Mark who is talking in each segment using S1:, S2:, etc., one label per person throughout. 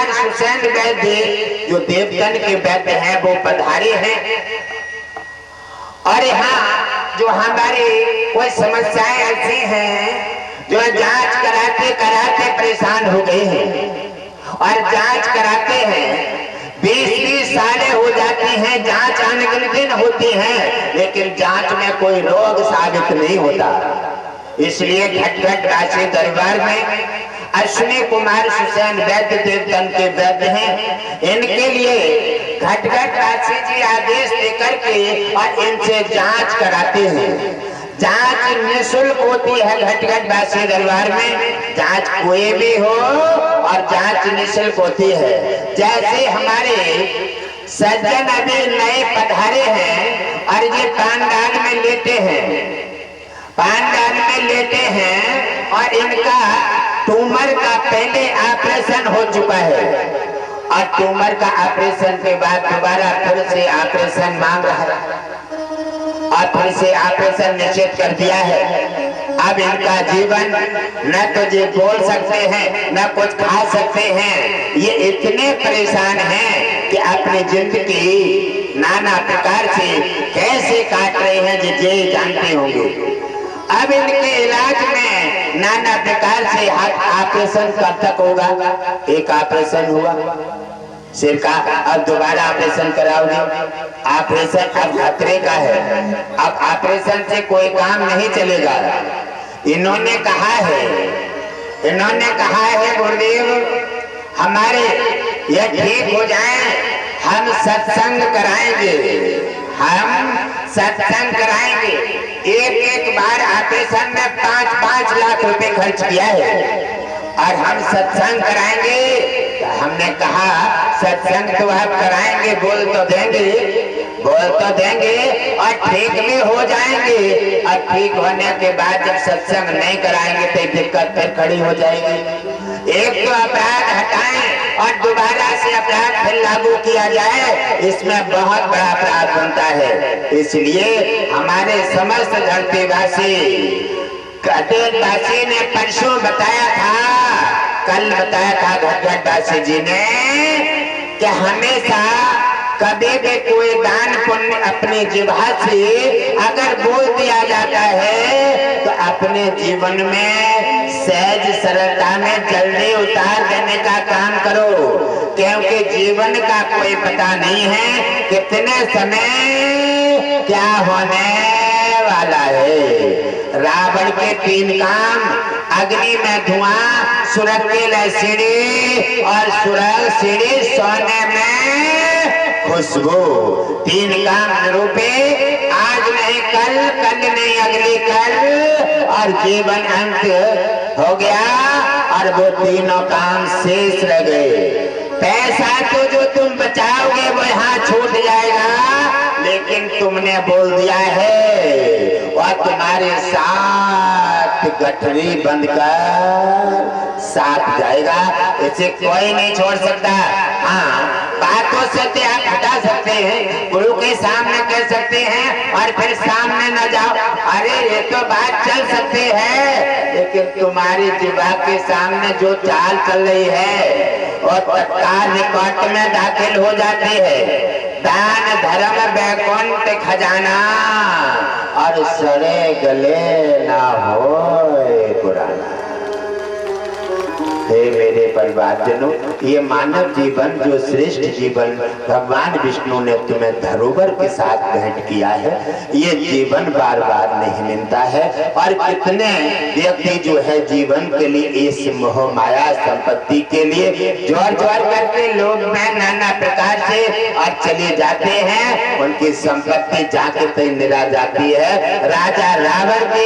S1: Kumar Susan वैद्य जो देवतन के वैद्य हैं वो पधारे हैं। और यहाँ जो हमारी कोई समस्याएं ऐसी हैं जो जांच कराते कराते परेशान हो गए हैं और जांच कराते हैं 20-20 सालें हो जाती हैं, जांच अनगिनत होती हैं, लेकिन जांच में कोई रोग साबित नहीं होता। इसलिए घटघट राशि दरबार में अश्विनी कुमार सुसैन वैद्य देवतन के वैद्य हैं। इनके लिए घटघट राशि जी आदेश देकर के और इनसे जांच कराते हैं। जांच निःशुल्क होती है घटघट राशि दरबार में, जांच कोई भी हो और जांच निःशुल्क होती है। जैसे हमारे सज्जन अभी नए पधारे हैं और ये पानदान में लेटे हैं, पानदान में लेटे हैं और इनका ट्यूमर का पहले ऑपरेशन हो चुका है और ट्यूमर का ऑपरेशन के बाद दोबारा फिर से ऑपरेशन मांग रहा है और फिर से ऑपरेशन निश्चित कर दिया है। अब इनका जीवन न तो ये बोल सकते हैं न कुछ खा सकते हैं, ये इतने परेशान हैं कि अपनी जिंदगी नाना प्रकार से कैसे काट रहे हैं ये जानते होंगे। अब इनके इलाज में नाना प्रकार से ऑपरेशन कब तक होगा? एक ऑपरेशन हुआ सिर का, अब दोबारा ऑपरेशन कराओगे? ऑपरेशन अब खतरे का है, अब ऑपरेशन से कोई काम नहीं चलेगा। इन्होंने कहा है गुरुदेव हमारे ये ठीक हो जाए, हम सत्संग कराएंगे, हम सत्संग कराएंगे। एक बार ऑपरेशन में 5-5 लाख रुपए खर्च किया है और हम सत्संग कराएंगे। तो हमने कहा सत्संग तो आप कराएंगे, बोल तो देंगे और ठीक भी हो जाएंगे। और ठीक होने के बाद जब सत्संग नहीं कराएंगे तो दिक्कत फिर खड़ी हो जाएगी। एक तो अपराध हटाएं और दोबारा से अपराध फिर लागू किया जाए, इसमें बहुत बड़ा अपराध बनता है। इसलिए हमारे समस्त धरतीवासी घटघटवासी ने परसों बताया था, कल बताया था घटघटवासी जी ने कि हमेशा कभी भी कोई दान पुण्य अपने जिह्वा से अगर बोल दिया जाता है तो अपने जीवन में सहज सरलता में जल्दी उतार देने का काम करो, क्योंकि जीवन का कोई पता नहीं है कितने समय क्या होने वाला है। रावण के 3 काम, अग्नि में धुआं, सुरग के लिए सीढ़ी और सुरग सीढ़ी सोने में खुशबू। 3 काम निरूपे, आज नहीं कल, कल नहीं अगली कल, और जीवन अंत हो गया और वो तीनों काम शेष रह गए। पैसा तो जो तुम बचाओगे वो यहाँ छूट जाएगा, लेकिन तुमने बोल दिया है और तुम्हारे साथ गठरी बंद कर साथ जाएगा, इसे कोई नहीं छोड़ सकता। हाँ, बातों से तो आप हटा सकते हैं, गुरु के सामने कह सकते हैं और फिर सामने न जाओ, अरे ये तो बात चल सकती है, लेकिन तुम्हारी जिह्वा के सामने जो चाल चल रही है और तत्काल निकट में दाखिल हो जाती है। दान धर्म बैकुंठ खजाना और सड़े गले ना हो पुराना। हे मेरे परिवारजनों, ये मानव जीवन जो श्रेष्ठ जीवन भगवान विष्णु ने तुम्हें धरोहर के साथ भेंट किया है, ये जीवन बार बार नहीं मिलता है। और कितने व्यक्ति जो है जीवन के लिए इस मोह माया संपत्ति के लिए जोर जोर करके लोग में नाना प्रकार से और चले जाते हैं, उनकी संपत्ति जाके तो निरा जाती है। राजा रावण के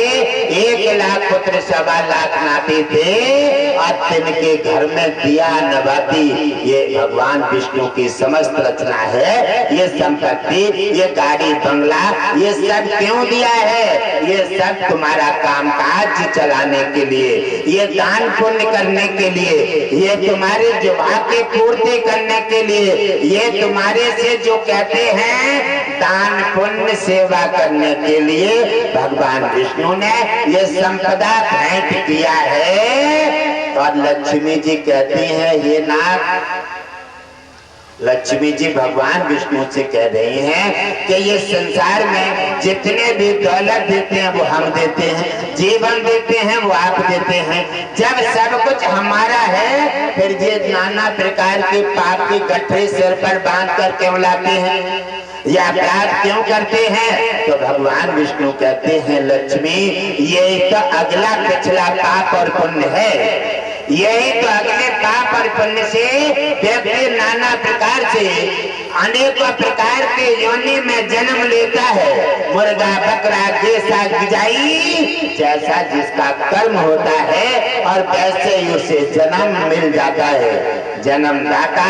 S1: 1 लाख पुत्र 1.25 लाख नाती थे और के घर में दिया नवाती, ये भगवान विष्णु की समस्त रचना है। ये संपत्ति, ये गाड़ी बंगला, ये सब क्यों दिया है? ये सब तुम्हारा कामकाज चलाने के लिए, ये दान पुण्य करने के लिए, ये तुम्हारे जिह्वा की पूर्ति करने के लिए, ये तुम्हारे से जो कहते हैं दान पुण्य सेवा करने के लिए भगवान विष्णु ने ये संपदा भेंट किया है। और लक्ष्मी जी कहती हैं हे नाथ, लक्ष्मी जी भगवान विष्णु से कह रही हैं कि ये संसार में जितने भी दौलत देते हैं वो हम देते हैं, जीवन देते हैं वो आप देते हैं। जब सब कुछ हमारा है फिर ये नाना प्रकार के पाप के गठरे सिर पर बांध कर क्यों लाते हैं या अपराध क्यों करते हैं? तो भगवान विष्णु कहते हैं लक्ष्मी, यही तो अगला पिछला पाप और पुण्य है। यही तो अगले पाप और पुण्य से व्यक्ति नाना प्रकार से अनेकों प्रकार के योनि में जन्म लेता है। मुर्गा बकरा जैसा गिजाई, जैसा जिसका कर्म होता है और वैसे ही उसे जन्म मिल जाता है। जन्मदाता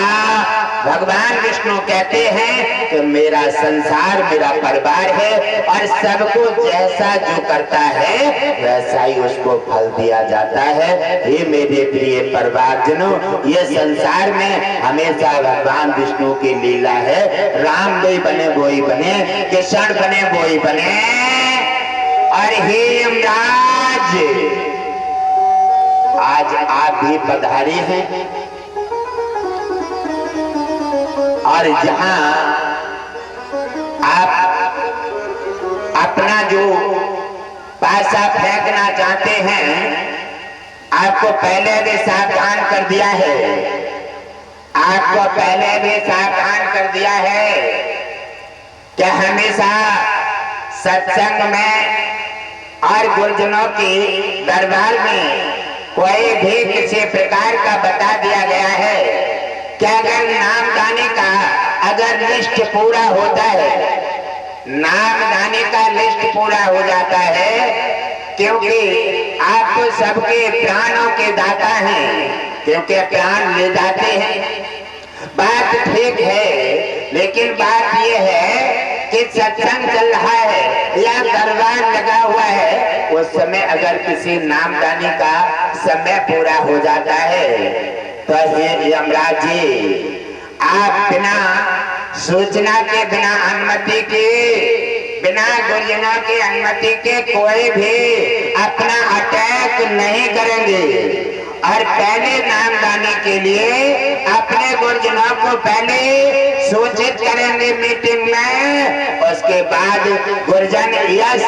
S1: भगवान विष्णु कहते हैं कि मेरा संसार मेरा परिवार है और सबको जैसा जो करता है वैसा ही उसको फल दिया जाता है। ये मेरे प्रिय परिवारजनों, ये संसार में हमेशा भगवान विष्णु की लीला है। राम वही बने वही बने, कृष्ण बने वही बने। और हे यमराज, आज आप भी पधारे हैं और जहां आप अपना जो पैसा फेंकना चाहते हैं, आपको पहले भी सावधान कर दिया है। आपको पहले भी सावधान कर दिया है कि हमेशा सत्संग में और गुरुजनों के दरबार में कोई भी किसी प्रकार का बता दिया गया है कि अगर नामदानी का अगर लिस्ट पूरा होता है, नामदानी का लिस्ट पूरा हो जाता है, क्योंकि आप तो सबके प्राणों के दाता हैं, क्योंकि प्राण ले जाते हैं। बात ठीक है, लेकिन बात यह है कि सत्संग चल रहा है या दरबार लगा हुआ है, उस समय अगर किसी नामदानी का समय पूरा हो जाता है तो हे यमराज जी, आप बिना सूचना के, बिना अनुमति के, बिना गुरुजनों की अनुमति के कोई भी अपना अटैक नहीं करेंगे। और पहले नामदानी के लिए अपने गुरुजनों को पहले सूचित करेंगे मीटिंग में, उसके बाद गुरुजन यस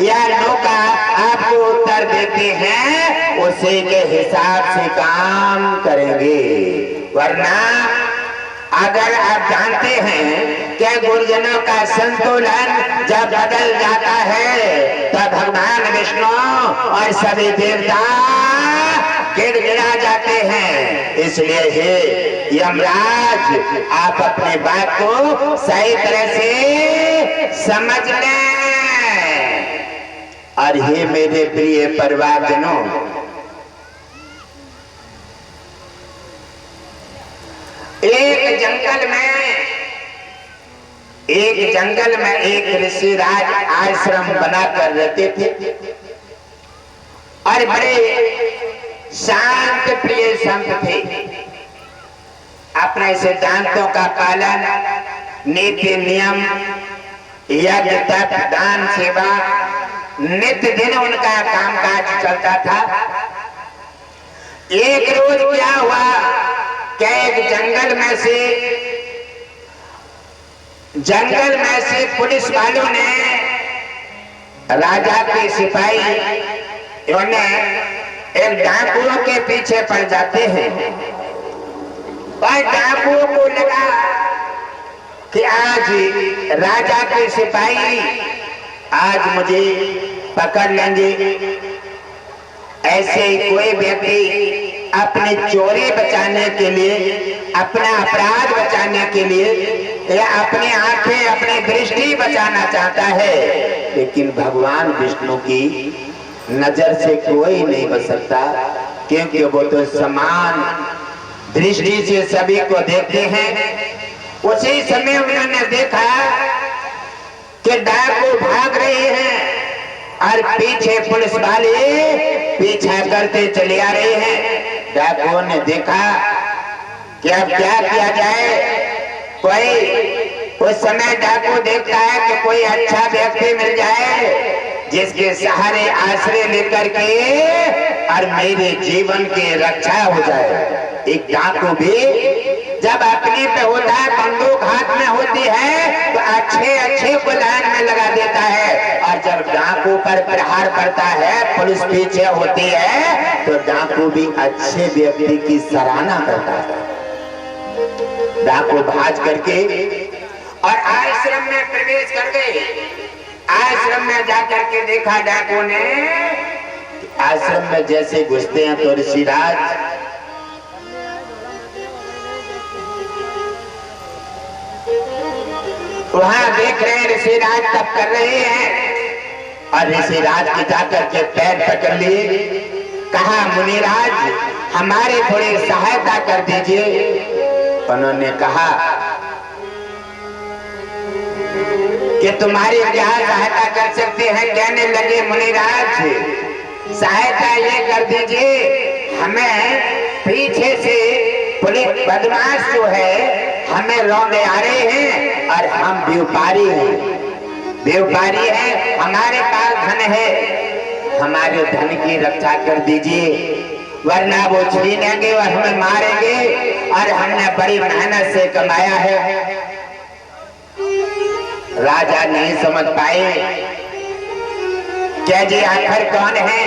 S1: या नो का आपको उत्तर देते हैं, उसी के हिसाब से काम करेंगे। वरना अगर आप जानते हैं कि गुरुजनों का संतुलन जब बदल जाता है तो भगवान विष्णु और सभी देवता गिड़गिड़ा जाते हैं। इसलिए हे यमराज, आप अपनी बात को सही तरह से समझ लें। और हे मेरे प्रिय परिवारजनों, एक जंगल में एक ऋषिराज आश्रम बनाकर रहते थे और बड़े शांत प्रिय संत थे। अपने सिद्धांतों का पालन, नीति नियम, यज्ञ तप दान सेवा, नित्य दिन उनका कामकाज चलता था। एक रोज क्या हुआ कि एक जंगल में से पुलिस वालों ने राजा के सिपाही एक डाकुओं के पीछे पड़ जाते हैं और डाकुओं को लगा कि आज राजा के सिपाही आज मुझे पकड़ लेंगे। ऐसे ही कोई व्यक्ति अपनी चोरी बचाने के लिए, अपना अपराध बचाने के लिए या अपनी आंखें, अपनी दृष्टि बचाना चाहता है, लेकिन भगवान विष्णु की नजर से कोई नहीं बच सकता, क्योंकि वो तो समान दृष्टि से सभी को देखते हैं। उसी समय उन्होंने देखा कि डाकू भाग रहे हैं और पीछे पुलिस वाले पीछा करते चले आ रहे हैं। डाकुओं ने देखा कि अब क्या किया जाए। कोई उस समय डाकू देखता है कि कोई अच्छा व्यक्ति मिल जाए जिसके सहारे आश्रय लेकर के और मेरे जीवन की रक्षा हो जाए। एक डाकू भी जब अपने पे होता है, बंदूक हाथ में होती है, तो अच्छे अच्छे को लाइन में लगा देता है, और जब डाकू पर प्रहार पड़ता है, पुलिस पीछे होती है, तो डाकू भी अच्छे व्यक्ति की सराहना करता है। डाकू भाज करके और आश्रम में प्रवेश कर गए। आश्रम में जाकर के देखा डाकू ने, आश्रम में जैसे घुसते हैं तो ऋषिराज वहां देख रहे हैं, ऋषिराज तप कर रहे हैं, और ऋषिराज के जाकर के पैर पकड़ लिए। कहा मुनिराज हमारे थोड़ी सहायता कर दीजिए। उन्होंने कहा कि तुम्हारी क्या सहायता कर सकते हैं। कहने लगे मुनिराज सहायता ये कर दीजिए, हमें पीछे से पुलिस बदमाश जो है हमें रौंदे आ रहे हैं, और हम व्यापारी हैं, व्यापारी हैं, हमारे पास धन है, हमारे धन की रक्षा कर दीजिए, वरना वो छीनेंगे और हमें मारेंगे, और हमने बड़ी मेहनत से कमाया है। राजा नहीं समझ पाए क्या जी आखिर कौन है,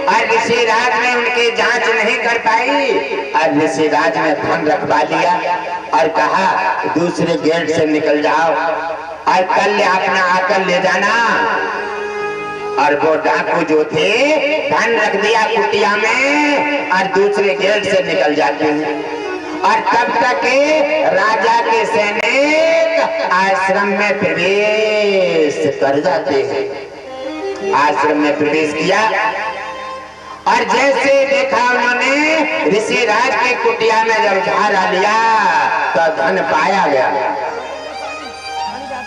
S1: और ऋषिराज ने उनकी जांच नहीं कर पाई, और ऋषिराज ने धन रखवा लिया और कहा दूसरे गेट से निकल जाओ और कल अपना आकर ले जाना। और वो डाकू जो थे धन रख दिया कुटिया में और दूसरे गेट से निकल जाते हैं, और तब तक राजा के सैनिक आश्रम में प्रवेश कर जाते हैं। आश्रम में प्रवेश किया और जैसे देखा उन्होंने ऋषिराज की कुटिया में जब झाड़ा लिया तो धन पाया गया,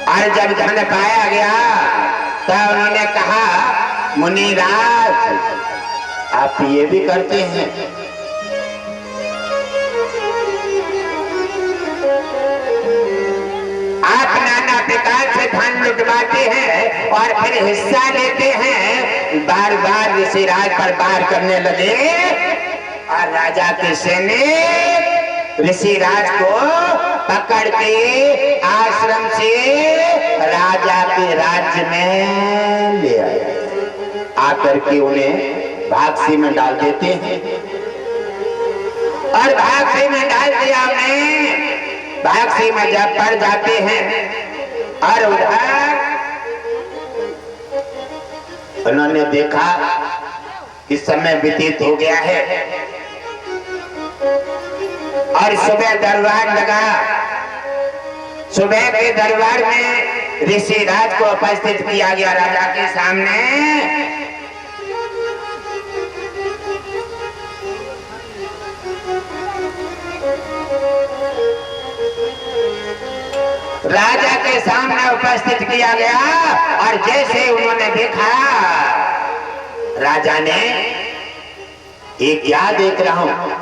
S1: और जब धन पाया गया तो उन्होंने कहा मुनिराज आप ये भी करते हैं। आप नाना प्रकार से धन लुटवाते हैं और फिर हिस्सा लेते हैं। बार बार ऋषिराज पर वार करने लगे, और राजा के सैनिक ऋषिराज को पकड़ के आश्रम से राजा के राज्य में ले आए। आकर के उन्हें भागसी में डाल देते हैं, और भागसी में डाल दिया उन्हें। भागसी में जब पड़ जाते हैं और उधर उन्होंने देखा कि समय व्यतीत हो गया है, और सुबह दरबार लगा। सुबह के दरबार में ऋषिराज को उपस्थित किया गया राजा के सामने। राजा के सामने उपस्थित किया गया, और जैसे उन्होंने देखा, राजा ने ये क्या देख रहा हूं,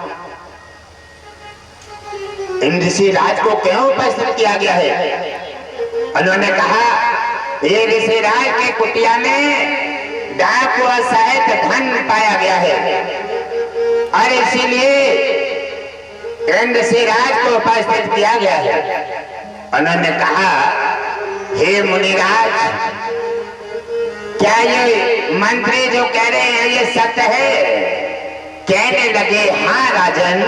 S1: इन ऋषिराज को क्यों उपस्थित किया गया है। उन्होंने कहा ये ऋषिराज की कुटिया में डाकू सहित धन पाया गया है, और इसीलिए इन ऋषिराज को उपस्थित किया गया है। उन्होंने कहा हे मुनिराज क्या ये मंत्री जो कह रहे हैं ये सत्य है। कहने लगे हाँ राजन,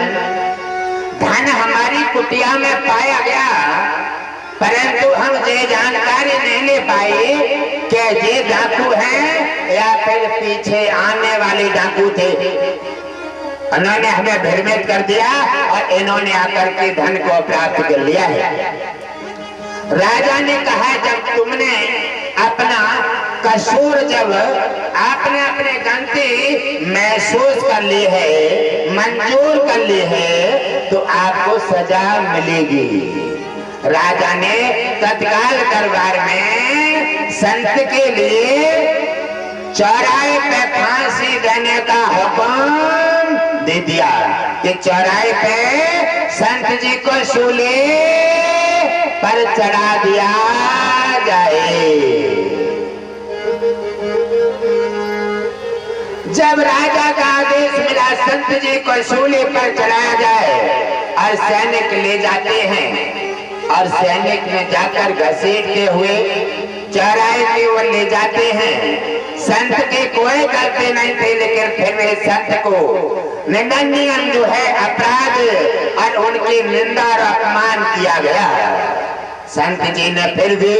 S1: धन हमारी कुटिया में पाया गया, परंतु हम ये जानकारी नहीं ले पाए कि ये डाकू हैं या फिर पीछे आने वाले डाकू थे। उन्होंने हमें भ्रमित कर दिया और इन्होंने आकर के धन को प्राप्त कर लिया है। राजा ने कहा जब तुमने अपना कसूर, जब आपने अपने गलती महसूस कर ली है, मंजूर कर ली है, तो आपको सजा मिलेगी। राजा ने तत्काल दरबार में संत के लिए चौराहे पे फांसी देने का हुक्म दे दिया कि चौराहे पे संत जी को सूली पर चढ़ा दिया जाए। जब राजा का आदेश मिला संत जी को सूली पर चढ़ाया जाए और सैनिक ले जाते हैं और सैनिक में जाकर घसीटते हुए चौराहे की ओर ले जाते हैं। संत की कोई गलती नहीं थी, लेकिन फिर भी संत को निंदनीय जो है अपराध और उनकी निंदा और अपमान किया गया। संत जी ने फिर भी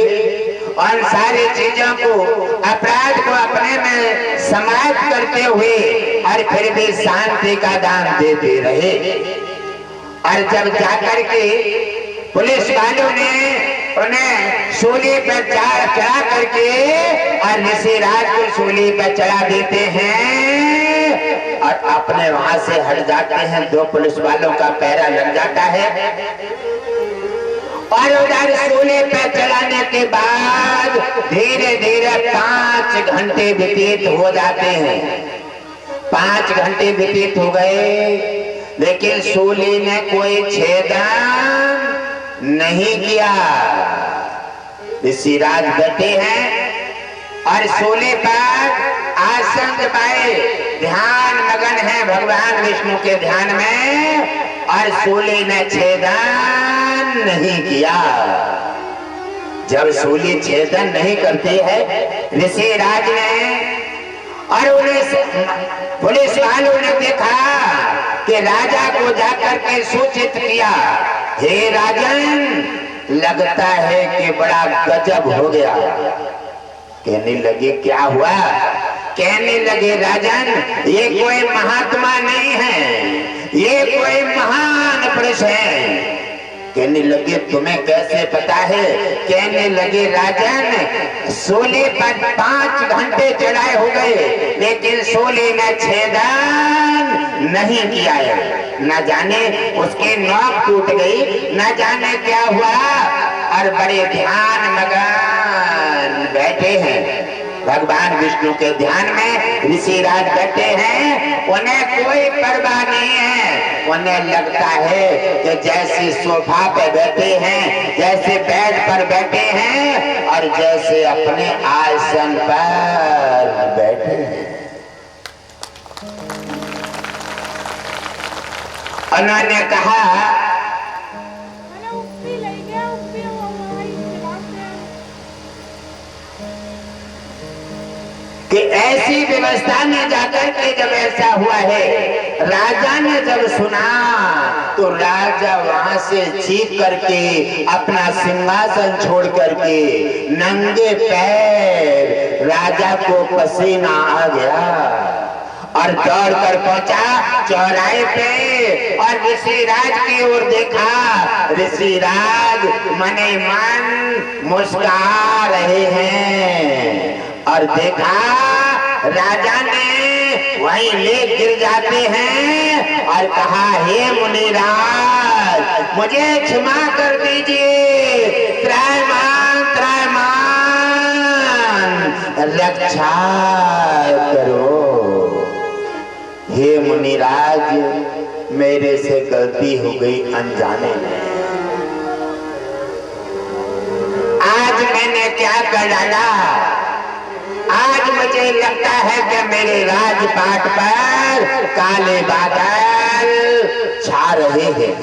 S1: उन सारी चीजों को अपराध को अपने में समाप्त करते हुए और फिर भी शांति का दान देते रहे। और जब जाकर के पुलिस वालों ने उन्हें सूली पर चढ़ा करके और ऋषिराज को सूली पर चढ़ा देते हैं और अपने वहां से हट जाते हैं। दो पुलिस वालों का पैरा लग जाता है और उधर सूली पर चढ़ाने के बाद धीरे धीरे 5 घंटे व्यतीत हो जाते हैं। 5 घंटे व्यतीत हो गए, लेकिन सूली ने कोई छेदन नहीं किया। ऋषिराज बैठे हैं और सूली पर आसन पाए ध्यान मगन है भगवान विष्णु के ध्यान में, और सूली ने छेदन नहीं किया। जब सूली छेदन नहीं करती है ऋषिराज ने और उन्हें पुलिस वालों ने देखा कि राजा को जाकर के सूचित किया, हे राजन, लगता है कि बड़ा गजब हो गया। कहने लगे क्या हुआ? कहने लगे राजन, ये कोई महात्मा नहीं है, ये कोई महान पुरुष है। कहने लगे तुम्हें कैसे पता है? कहने लगे राजन, सूली पर 5 घंटे चढ़ाए हो गए, लेकिन सूली ने छेदन नहीं किया है। न जाने उसकी नोक टूट गई, न जाने क्या हुआ। और बड़े ध्यान मगन बैठे हैं भगवान विष्णु के ध्यान में। ऋषिराज बैठे हैं, उन्हें कोई परवाह नहीं है। उन्हें लगता है कि जैसे सोफा पे बैठे हैं, जैसे बेड पर बैठे हैं और जैसे अपने आसन पर बैठे हैं। उन्होंने कहा कि ऐसी व्यवस्था में जाकर के जब ऐसा हुआ है, राजा ने जब सुना तो राजा वहां से चीख करके अपना सिंहासन छोड़ करके नंगे पैर, राजा को पसीना आ गया और दौड़ कर पहुंचा चौराहे पे और ऋषिराज की ओर देखा। ऋषिराज मने मन मुस्कुरा रहे हैं और देखा राजा ने वहीं ले गिर जाते हैं और कहा, हे मुनिराज, मुझे क्षमा कर दीजिए, त्रैमान त्रैमान रक्षा करो। हे मुनिराज, मेरे से गलती हो गई अनजाने में। आज मैंने क्या कर डाला? आज मुझे लगता है कि मेरे राजपाट पर काले बादल छा रहे हैं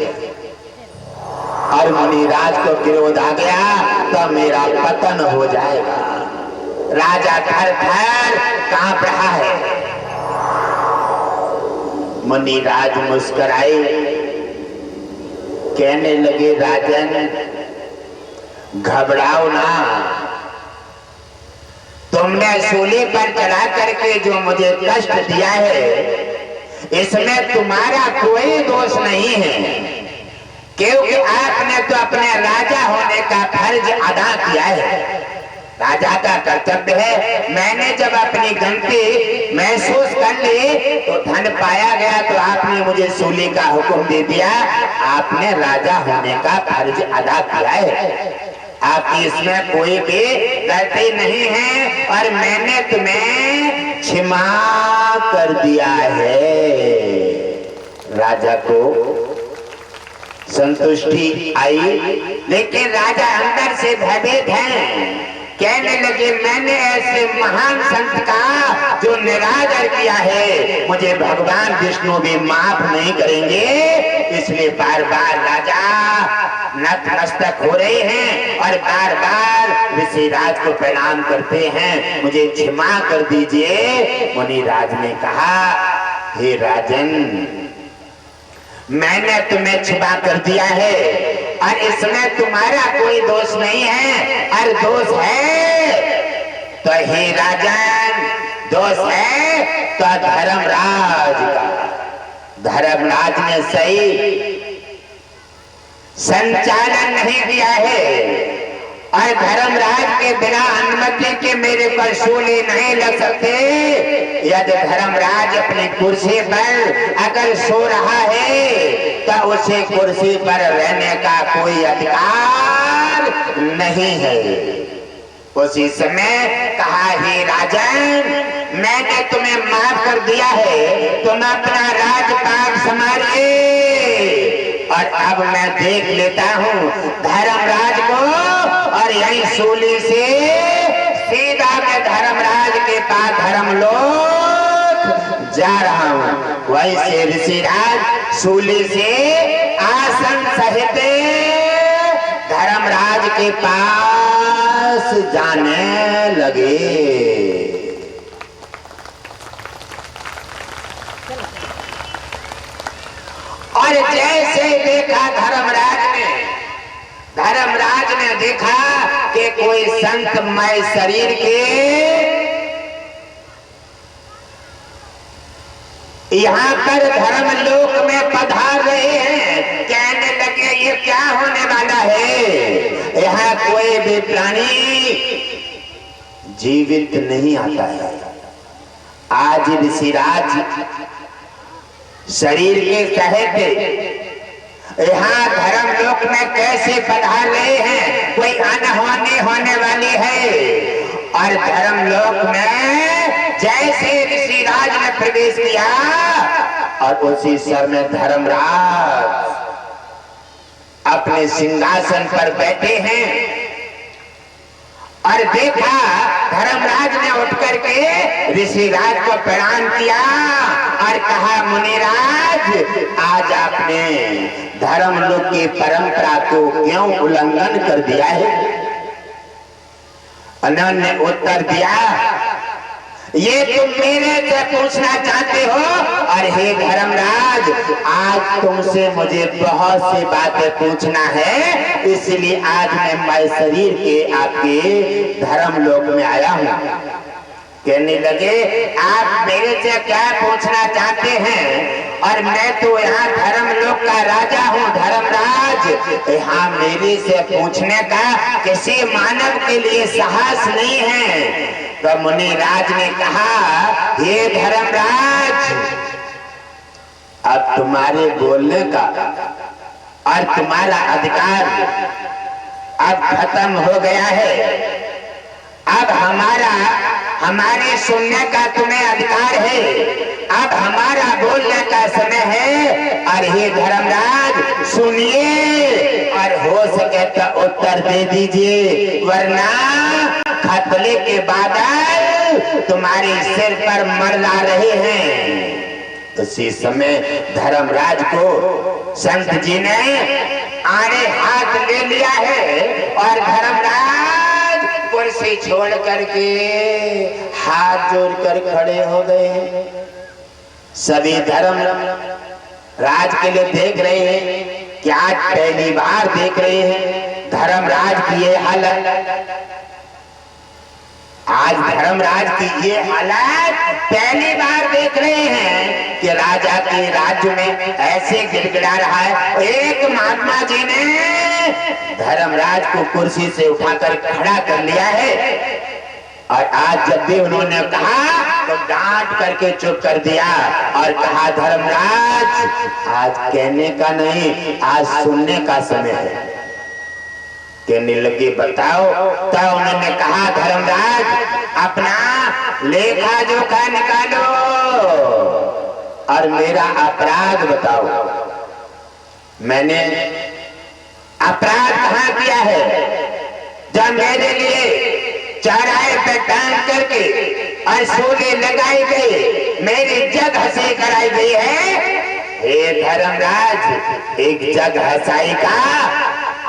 S1: और मुनिराज को क्रोध आ गया तो मेरा पतन हो जाएगा। राजा थर-थर कांप रहा है। मुनिराज मुस्कुराए, कहने लगे, राजन घबराओ ना, तुमने सूली पर चढ़ा करके जो मुझे कष्ट दिया है, इसमें तुम्हारा कोई दोष नहीं है, क्योंकि आपने तो अपने राजा होने का फर्ज अदा किया है। राजा का कर्तव्य है। मैंने जब अपनी गलती महसूस कर ली तो धन पाया गया तो आपने मुझे सूली का हुक्म दे दिया। आपने राजा होने का फर्ज अदा किया है, आपकी इसमें कोई भी गलती नहीं है और मैंने तुम्हें क्षमा कर दिया है। राजा को संतुष्टि आई, लेकिन राजा अंदर से भयभीत है कहने लगे मैंने ऐसे महान संत का जो निरादर किया है मुझे भगवान विष्णु भी माफ नहीं करेंगे, इसलिए बार बार राजा नतमस्तक हो रहे हैं और बार बार ऋषिराज को प्रणाम करते हैं, मुझे क्षमा कर दीजिए। मुनिराज ने कहा हे राजन, मैंने तुम्हें क्षमा कर दिया है और इसमें तुम्हारा कोई दोष नहीं है, और दोष है तो हे राजन, दोष है तो धर्मराज का। धर्मराज ने सही संचालन नहीं किया है और धर्मराज के बिना अनुमति के मेरे पर शूली नहीं लग सकते। यदि धर्मराज अपनी कुर्सी पर अगर सो रहा है तो उसे कुर्सी पर रहने का कोई अधिकार नहीं है। उसी समय कहा हे राजन, मैंने तुम्हें माफ कर दिया है, तुम अपना राजपाट संभालिए। और अब मैं देख लेता हूँ धर्मराज को और यही सूली से सीधा मैं धर्मराज के पास धर्मलोक जा रहा हूँ। वैसे ऋषिराज सूली से आसन सहित धर्मराज के पास जाने लगे। और जैसे देखा धर्मराज ने देखा कि कोई संतमय शरीर के यहाँ पर धर्मलोक में पधार रहे हैं। कहने लगे ये क्या होने वाला है, यहाँ कोई भी प्राणी जीवित नहीं आता है। आज ऋषिराज शरीर के सहित यहाँ धर्मलोक में कैसे पधार रहे हैं, कोई अनहोनी होने वाली है। और धर्मलोक में जैसे ऋषिराज ने प्रवेश किया और उसी समय धर्मराज अपने सिंहासन पर बैठे हैं और देखा धर्मराज ने उठ करके ऋषिराज को प्रणाम किया और कहा मुनिराज, आज आपने धर्मलोक की परंपरा को क्यों उल्लंघन कर दिया है। उन्होंने उत्तर दिया ये तुम मेरे से पूछना चाहते हो, और हे धर्मराज आज तुमसे मुझे बहुत सी बातें पूछना है, इसलिए आज मैं शरीर के आपके धर्मलोक में आया हूँ। कहने लगे आप मेरे से क्या पूछना चाहते हैं, और मैं तो यहाँ धर्मलोक का राजा हूँ धर्मराज, यहाँ मेरे से पूछने का किसी मानव के लिए साहस नहीं है। तो मुनिराज ने कहा हे धर्मराज, अब तुम्हारे बोलने का और तुम्हारा अधिकार अब खत्म हो गया है। अब हमारे सुनने का तुम्हें अधिकार है, अब हमारा बोलने का समय है। और हे धर्मराज सुनिए और हो सके तो उत्तर दे दीजिए, वरना खतरे के बादल तुम्हारे सिर पर मंडरा रहे हैं। उसी समय धर्मराज को संत जी ने आड़े हाथ ले लिया है और धर्मराज कुर्सी छोड़ करके हाथ जोड़कर खड़े हो गए। सभी धर्म राज के लिए देख रहे हैं कि आज पहली बार देख रहे हैं धर्मराज की ये हालत। आज धर्मराज की ये हालत पहली बार देख रहे हैं कि राजा के राज्य में ऐसे गिड़गिड़ा रहा है। एक महात्मा जी ने धर्मराज को कुर्सी से उठाकर खड़ा कर लिया है और आज जब भी उन्होंने कहा तो डांट करके चुप कर दिया और कहा धर्मराज आज कहने का नहीं, आज सुनने का समय है। कहने लगे बताओ। तो उन्होंने कहा धर्मराज अपना लेखा जोखा निकालो और मेरा अपराध बताओ, मैंने अपराध कहाँ किया है जब मेरे लिए चौराहे पे टांग करके और सोले लगाई गई, मेरी जग हंसी कराई गई है। हे धर्मराज, एक जग हंसाई का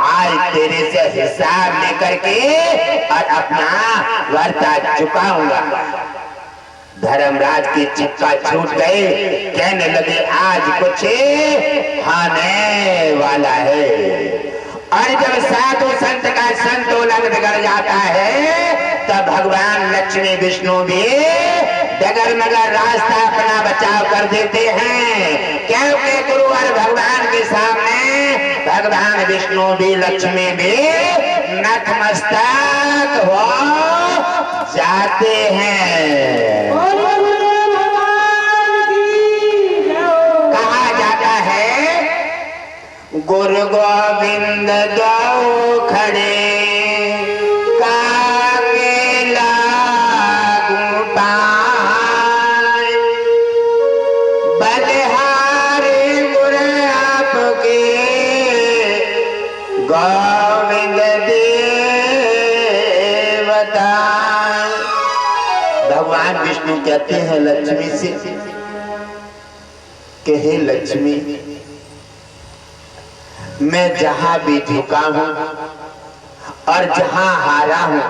S1: आज तेरे से हिसाब लेकर के और अपना वर्ता चुकाऊंगा। धर्मराज की चिप्पा छूट गई, कहने लगे आज कुछ होने वाला है। और जब साधु संत का संतुलन बिगड़ जाता है तब भगवान लक्ष्मी विष्णु भी डगर मगर रास्ता अपना बचाव कर देते हैं, क्योंकि गुरु और भगवान के सामने भगवान विष्णु भी लक्ष्मी भी नतमस्तक हो जाते हैं। कहा जाता है गुरु गोविंद दो खड़े गोविंद देवता। भगवान विष्णु कहते हैं लक्ष्मी से कि हे लक्ष्मी, मैं जहां भी झुका हूं और जहां हारा हूं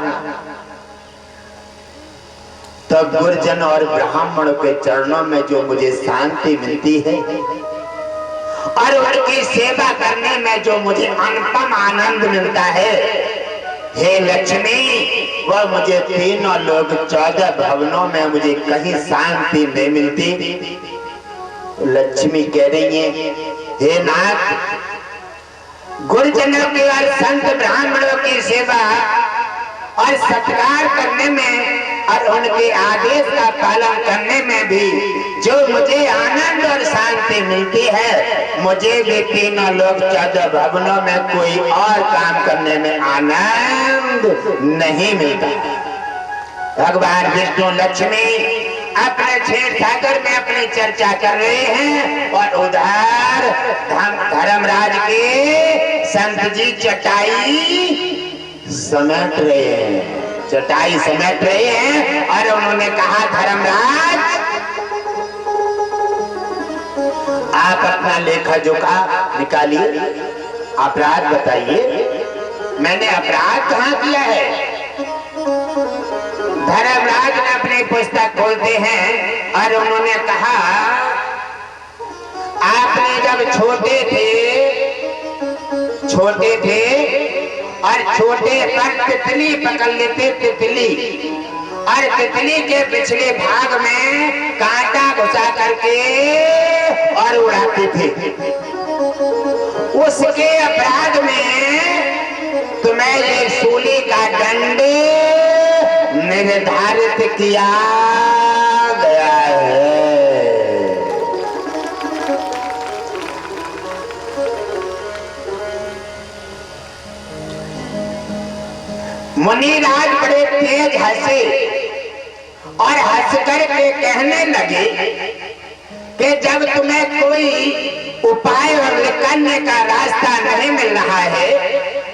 S1: तब गुरुजन और ब्राह्मणों के चरणों में जो मुझे शांति मिलती है और उनकी सेवा करने में जो मुझे अनुपम आनंद मिलता है, हे लक्ष्मी, वह मुझे तीनों लोग 14 भवनों में मुझे कहीं शांति नहीं मिलती। लक्ष्मी कह रही है, हे नाथ, गुरुजनों की और संत ब्राह्मणों की सेवा और सत्कार करने में और उनके आदेश का पालन करने में भी जो मुझे आनंद और शांति मिलती है, मुझे भी तीनों लोग 14 भवनों में कोई और काम करने में आनंद नहीं मिलता। भगवान विष्णु लक्ष्मी अपने क्षीर सागर में अपनी चर्चा कर रहे हैं और उधर धर्मराज के संत जी चटाई समेट रहे हैं, चटाई समेट रहे हैं। और उन्होंने कहा, धर्मराज, आप अपना लेखा जोखा निकालिए, अपराध बताइए, मैंने अपराध कहाँ किया है। धर्मराज ने अपनी पुस्तक खोलते हैं और उन्होंने कहा, आपने जब छोटे थे और छोटे पर तितली पकड़ लेते, तितली, और तितली के पिछले भाग में कांटा घुसा करके और उड़ाते थे, उसके अपराध में तुम्हें ये सूली का दंड निर्धारित किया गया है। मुनिराज बड़े तेज हंसे और हंस करके कहने लगे कि जब तुम्हें कोई उपाय और निकलने का रास्ता नहीं मिल रहा है,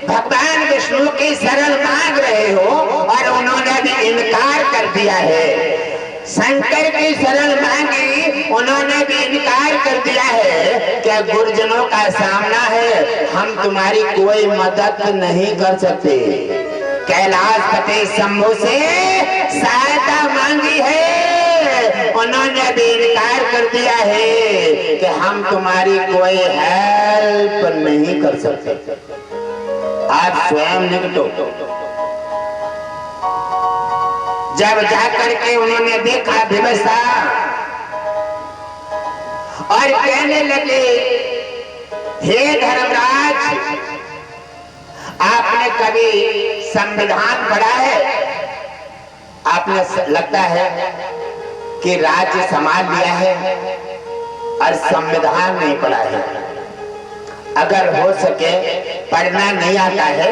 S1: भगवान विष्णु की शरण मांग रहे हो और उन्होंने भी इनकार कर दिया है, शंकर की शरण मांगी, उन्होंने भी इनकार कर दिया है कि गुरुजनों का सामना है, हम तुम्हारी कोई मदद नहीं कर सकते। कैलाशपति शंभु से सहायता मांगी है, उन्होंने भी इनकार कर दिया है कि हम तुम्हारी कोई हेल्प नहीं कर सकते, आप स्वयं निकलो। जब जाकर के उन्होंने देखा व्यवस्था और कहने लगे, हे धर्मराज, आपने कभी संविधान पढ़ा है? आपने लगता है कि राज्य संभाल लिया है और संविधान नहीं पढ़ा है। अगर हो सके पढ़ना नहीं आता है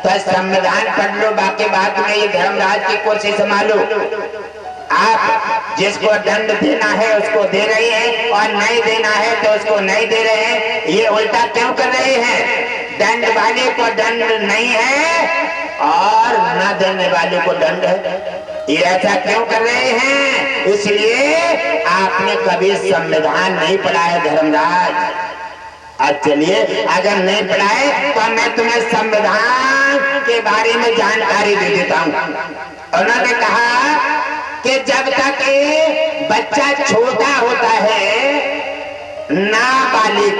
S1: तो संविधान पढ़ लो, बाकी बात में ये धर्मराज की कुर्सी संभालो। आप जिसको दंड देना है उसको दे रहे हैं और नहीं देना है तो उसको नहीं दे रहे हैं, ये उल्टा क्यों कर रहे हैं? दंड वाले को दंड नहीं है और न देने वाले को दंड है। ये ऐसा क्यों कर रहे हैं? इसलिए आपने कभी संविधान नहीं पढ़ा है धर्मराज। अब चलिए, अगर नहीं पढ़ाए तो मैं तुम्हें संविधान के बारे में जानकारी दे देता हूँ। उन्होंने कहा कि जब तक बच्चा छोटा होता है, नाबालिग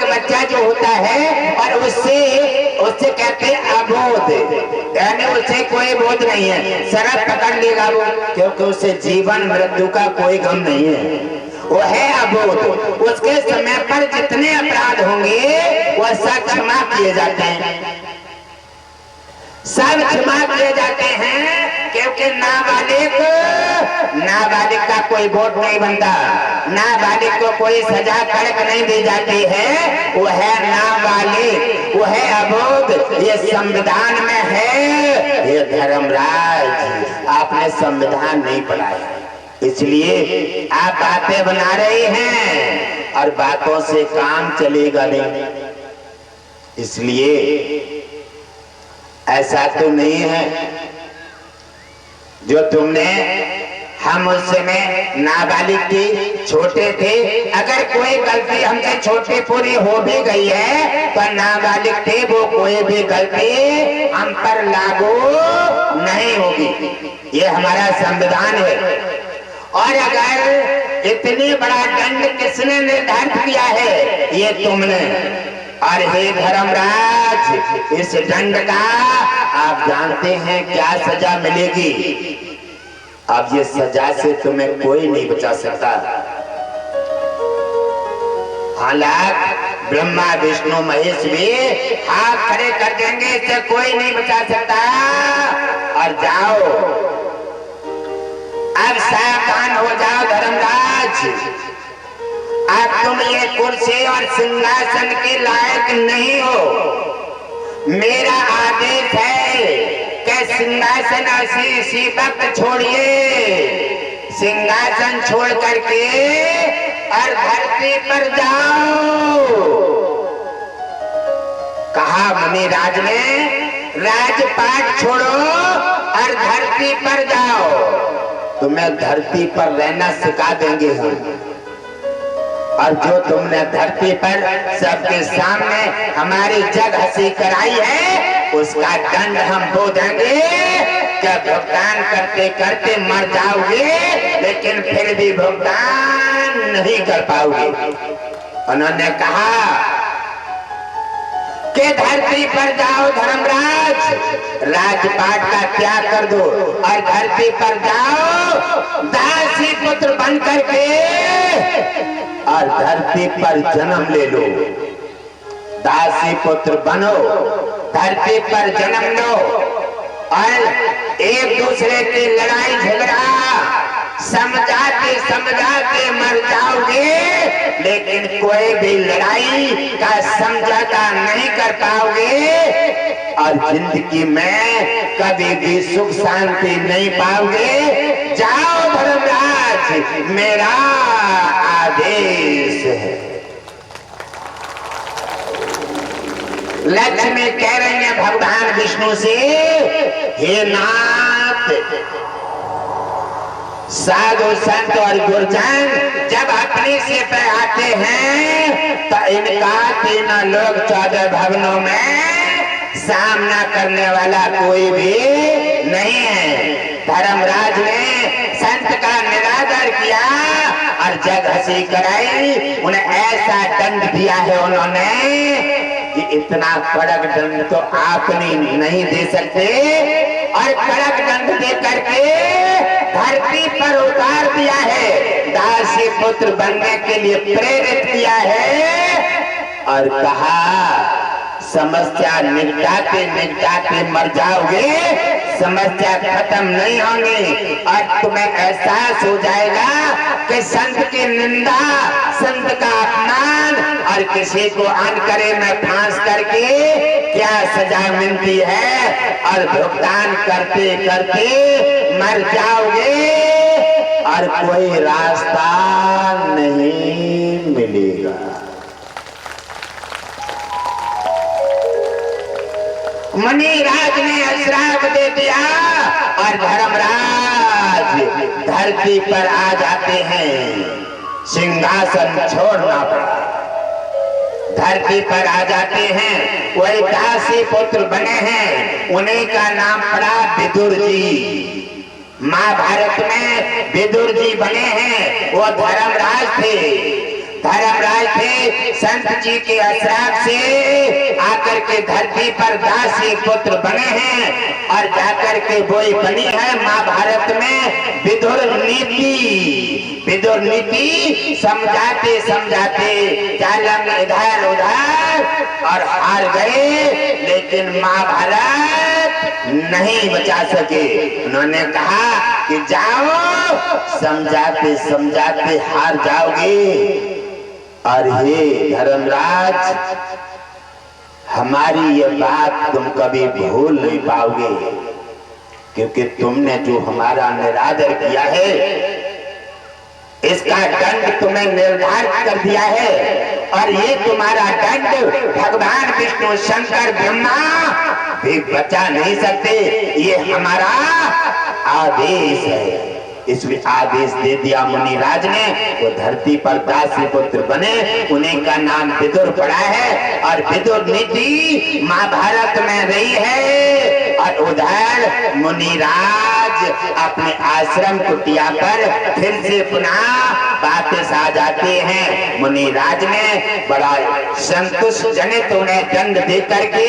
S1: बच्चा जो होता है, और उससे कहते हैं अबोध, यानी उसे कोई बोध नहीं है, शरत पकड़ लेगा वो, क्योंकि उसे जीवन मृत्यु का कोई गम नहीं है, वो है अबोध। उसके समय पर जितने अपराध होंगे वह सब क्षमा किए जाते हैं, सब क्षमा किए जाते हैं, क्योंकि नाबालिग का कोई वोट नहीं बनता, नाबालिग को कोई सजा कड़क नहीं दी जाती है, वो है नाबालिग, वो है अबोध। ये संविधान में है। ये धर्मराज, आपने संविधान नहीं पढ़ाया, इसलिए आप बातें बना रहे हैं और बातों से काम चलेगा नहीं। इसलिए ऐसा तो नहीं है जो तुमने, हम उस समय नाबालिग थी, छोटे थे, अगर कोई गलती हमसे छोटी पूरी हो भी गई है तो नाबालिग थे, वो कोई भी गलती हम पर लागू नहीं होगी। ये हमारा संविधान है। और अगर इतनी बड़ा दंड किसने निर्धारित किया है? ये तुमने। और हे धर्मराज, इस दंड का आप जानते हैं क्या सजा मिलेगी? अब ये सजा से तुम्हें कोई नहीं बचा सकता। हालांकि ब्रह्मा विष्णु महेश भी हाथ खड़े कर देंगे, इससे कोई नहीं बचा सकता। और जाओ, अब सावधान हो जाओ धर्मराज, अब तुम ये कुर्सी और सिंहासन के लायक नहीं हो। मेरा आदेश है कि सिंहासन इसी वक्त छोड़िए, सिंहासन छोड़ करके और धरती पर जाओ। कहा मुनिराज ने, राजपाट छोड़ो और धरती पर जाओ, तुम्हें धरती पर रहना सिखा देंगे हम। और जो तुमने धरती पर सबके सामने हमारी जग हंसी कराई है, उसका दंड हम वो देंगे कि भुगतान करते करते मर जाओगे, लेकिन फिर भी भुगतान नहीं कर पाओगे। उन्होंने कहा कि धरती पर जाओ धर्मराज, राजपाट का त्याग कर दो और धरती पर जाओ, दासी पुत्र बन करके और धरती पर जन्म ले लो। दासी पुत्र बनो, धरती पर जन्म लो और एक दूसरे की लड़ाई झगड़ा समझाते मर जाओगे, लेकिन कोई भी लड़ाई का समझौता नहीं कर पाओगे और जिंदगी में कभी भी सुख शांति नहीं पाओगे। जाओ धर्मराज, मेरा आदेश है। लक्ष्मी कह रही है भगवान विष्णु से, हे नाथ, साधु संत और गुरुजन जब अपने से पे आते हैं तो इनका तीनों लोग 14 भवनों में सामना करने वाला कोई भी नहीं है। धर्मराज ने संत का निरादर किया और जग हंसी कराई, उन्हें ऐसा दंड दिया है उन्होंने कि इतना कड़क दंड तो आप नहीं दे सकते, और कड़क दंड दे करके धरती पर उतार दिया है, दासी पुत्र बनने के लिए प्रेरित किया है और कहा समस्या निपटाते मर जाओगे, समस्या खत्म नहीं होगी और तुम्हें एहसास हो जाएगा कि संत की निंदा, संत का अपमान और किसी को अनकरे में फांस करके क्या सजा मिलती है, और भुगतान करते करते मर जाओगे और कोई रास्ता नहीं मिलेगा। मुनिराज ने श्राप दे दिया और धर्मराज धरती पर आ जाते हैं। सिंहासन छोड़ना पड़ा, धरती पर आ जाते हैं। वही दासी पुत्र बने हैं, उन्हीं का नाम पड़ा विदुर जी। महाभारत में विदुर जी बने हैं, वो धर्मराज थे। धर्मराज थे, संत जी के श्राप से आकर के धरती पर दासी पुत्र बने हैं और जाकर के वही बनी है महाभारत में विदुर नीति। विदुर नीति समझाते समझाते जालम इधर उधर और हार गए, लेकिन महाभारत नहीं बचा सके। उन्होंने कहा कि जाओ, समझाते समझाते हार जाओगे। और हे धर्मराज, हमारी ये बात तुम कभी भूल नहीं पाओगे, क्योंकि तुमने जो हमारा निरादर किया है, इसका दंड तुम्हें निर्धारित कर दिया है। और ये तुम्हारा दंड भगवान विष्णु शंकर ब्रह्मा भी बचा नहीं सकते। ये हमारा आदेश है। इसमें आदेश दे दिया मुनिराज ने। वो धरती पर दासी पुत्र बने, उन्हीं का नाम विदुर पड़ा है और विदुर नीति महाभारत में रही है। और उधर मुनिराज अपने आश्रम कुटिया पर फिर से पुनः वापस आ जाते हैं। मुनिराज ने बड़ा संतुष्ट जनित उन्हें दंड दे करके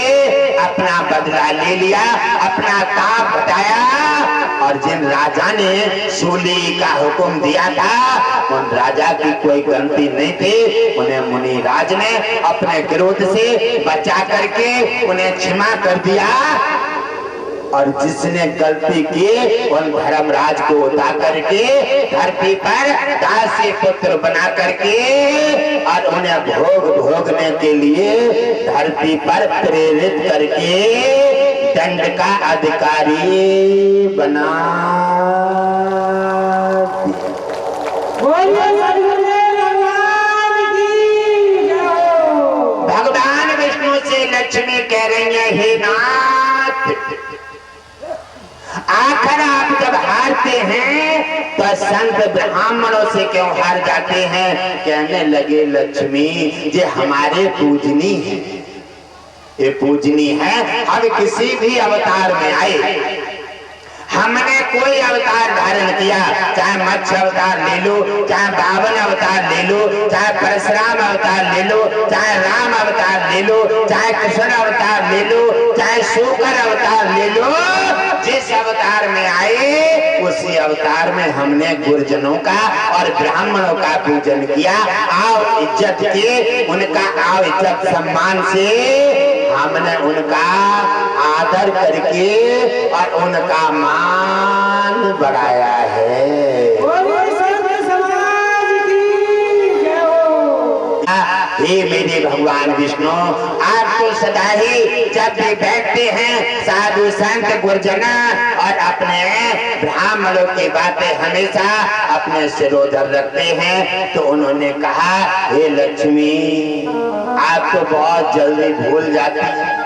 S1: अपना बदला ले लिया, अपना ताप बताया। और जिन राजा ने सूली का हुक्म दिया था, उन राजा की कोई गलती नहीं थी। उन्हें मुनिराज ने अपने क्रोध से बचा करके उन्हें क्षमा कर दिया। और जिसने गलती की, उन धर्मराज को उठा करके धरती पर दासी पुत्र बना करके और उन्हें भोग भोगने के लिए धरती पर प्रेरित करके दंड का अधिकारी बना। भगवान विष्णु से लक्ष्मी कह रही है, हे नाथ, आखिर आप जब हारते हैं तो संत ब्राह्मणों से क्यों हार जाते हैं? कहने लगे, लक्ष्मी ये हमारे पूजनी है, ये पूजनी है। हम किसी भी अवतार में आए, हमने कोई अवतार धारण किया, चाहे मत्स्य अवतार ले लो, चाहे बावन अवतार ले लो, चाहे परशुराम अवतार ले लो, चाहे राम अवतार ले लो, चाहे कृष्ण अवतार ले लो, चाहे शूकर अवतार ले लो, जिस अवतार में आए उसी अवतार में हमने गुरुजनों का और ब्राह्मणों का पूजन किया। आओ इज्जत के, उनका आओ इज्जत सम्मान से हमने उनका आदर करके और उनका मान बढ़ाया है। हे मेरे भगवान विष्णु, आप तो सदा ही जब भी बैठते हैं साधु संत गुरुजन और अपने ब्राह्मणों की बातें hमेशा अपने सिरोधर रखते हैं। तो उन्होंने कहा, हे लक्ष्मी, आप तो बहुत जल्दी भूल जाती हैं।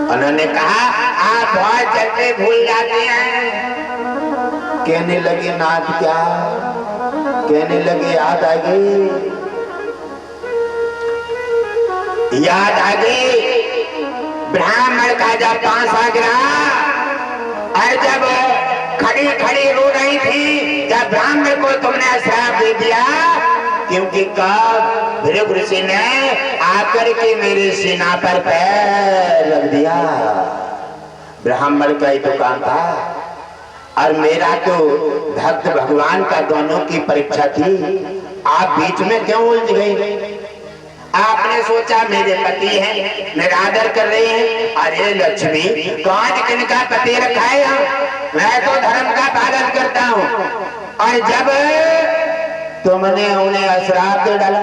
S1: उन्होंने कहा, आप बहुत जल्दी भूल जाते हैं। कहने लगे, नाथ क्या? कहने लगे, याद आ गई, याद आ गई ब्राह्मण का जब पांसा गिरा और जब खड़ी खड़ी रो रही थी, जब ब्राह्मण को तुमने श्राप दे दिया, क्योंकि कब भृगु ऋषि ने आकर के मेरे सीना पर पैर रख दिया। ब्राह्मण का ही तो काम था और मेरा तो भक्त भगवान का दोनों की परीक्षा थी। आप बीच में क्यों उलझ गई? आपने सोचा मेरे पति हैं, निरादर कर रहे हैं। अरे लक्ष्मी, कौन किनका पति रखा है? मैं तो धर्म का पालन करता हूँ। और जब तुमने उन्हें श्राप दे डाला,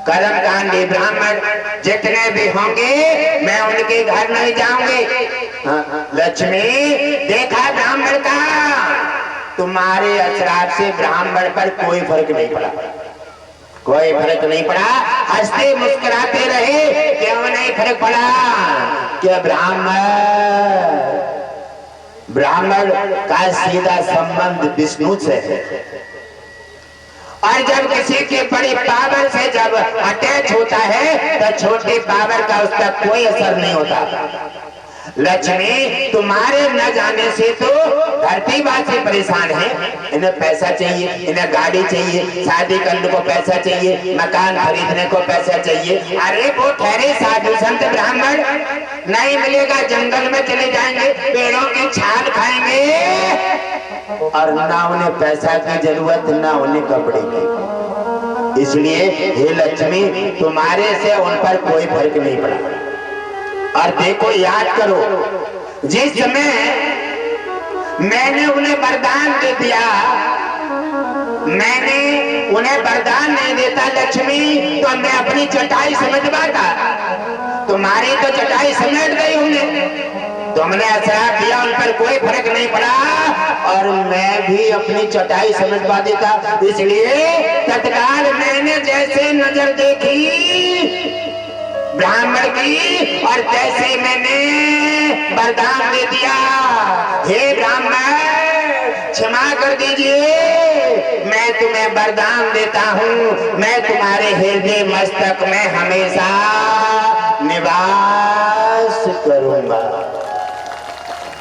S1: कर्मकांडी ब्राह्मण जितने भी होंगे मैं उनके घर नहीं जाऊंगी। लक्ष्मी, देखा ब्राह्मण का, तुम्हारे श्राप से ब्राह्मण पर कोई फर्क नहीं पड़ा। कोई फर्क नहीं पड़ा, हंसते मुस्कुराते रहे। क्यों नहीं फर्क पड़ा? क्या ब्राह्मण का सीधा संबंध विष्णु से है। और जब किसी के बड़ी पावर से जब अटैच होता है तो छोटी पावर का उस पर कोई असर नहीं होता। लक्ष्मी तुम्हारे न जाने से तो धरतीवासी परेशान है। इन्हें पैसा चाहिए, इन्हें गाड़ी चाहिए, शादी करने को पैसा चाहिए, मकान खरीदने को पैसा चाहिए। अरे वो ठहरे साधु संत ब्राह्मण, नहीं मिलेगा जंगल में चले जाएंगे, पेड़ों की छाल खाएंगे और ना उन्हें पैसा की जरूरत ना उन्हें कपड़े की। इसलिए हे लक्ष्मी तुम्हारे से उन पर कोई फर्क नहीं पड़ा। और देखो याद करो, जिस समय मैंने उन्हें वरदान दे दिया, मैंने उन्हें वरदान नहीं देता लक्ष्मी तो मैं अपनी चटाई समझ पाता। तुम्हारी तो चटाई समेट गई हमने, तुमने श्राप दिया, उन पर कोई फर्क नहीं पड़ा और मैं भी अपनी चटाई समझ पा देता। इसलिए तत्काल मैंने जैसे नजर देखी ब्राह्मण की और जैसे मैंने वरदान दे दिया, हे ब्राह्मण क्षमा कर दीजिए, मैं तुम्हें वरदान देता हूँ, मैं तुम्हारे हृदय मस्तक में हमेशा निवास करूंगा।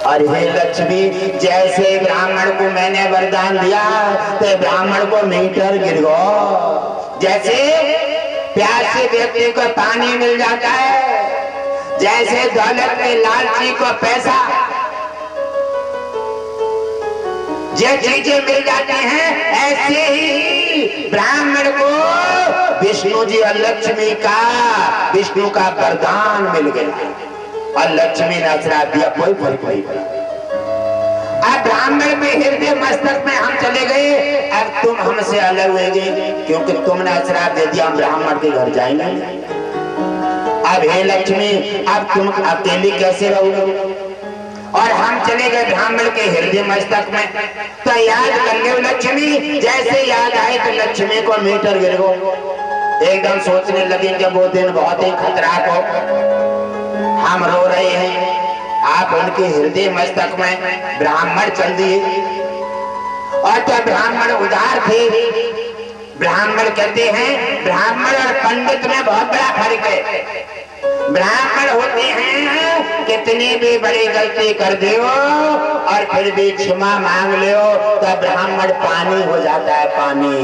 S1: और हे लक्ष्मी जैसे ब्राह्मण को मैंने वरदान दिया तो ब्राह्मण को मीटर गिर गो। जैसे प्यासे व्यक्ति को पानी मिल जाता है, जैसे दौलत में लालची को पैसा, ये चीजें मिल जाती हैं, ऐसे ही ब्राह्मण को विष्णु जी और लक्ष्मी का विष्णु का वरदान मिल गया और लक्ष्मी ने श्राप दिया, कोई फर्क नहीं पड़ा। अब ब्राह्मण में हृदय मस्तक में हम चले गए, अब तुम हमसे अलग होगे क्योंकि तुमने श्राप दे दिया, हम ब्राह्मण के घर जाएंगे। अब हे लक्ष्मी अब तुम अकेली कैसे रहोगे? और हम चले गए ब्राह्मण के हृदय मस्तक में। तो याद कर लो लक्ष्मी, जैसे याद आए तो लक्ष्मी को मीटर गिर गो। एकदम सोचने लगे कि वो दिन बहुत ही खतरनाक हो, हम रो रहे हैं, आप उनके हृदय मस्तक में ब्राह्मण चल दिए। और तो ब्राह्मण उदार थे। ब्राह्मण कहते हैं ब्राह्मण और पंडित में बहुत बड़ा फर्क है। ब्राह्मण होते हैं कितनी भी बड़ी गलती कर दो और फिर भी क्षमा मांग लो तो ब्राह्मण पानी हो जाता है, पानी।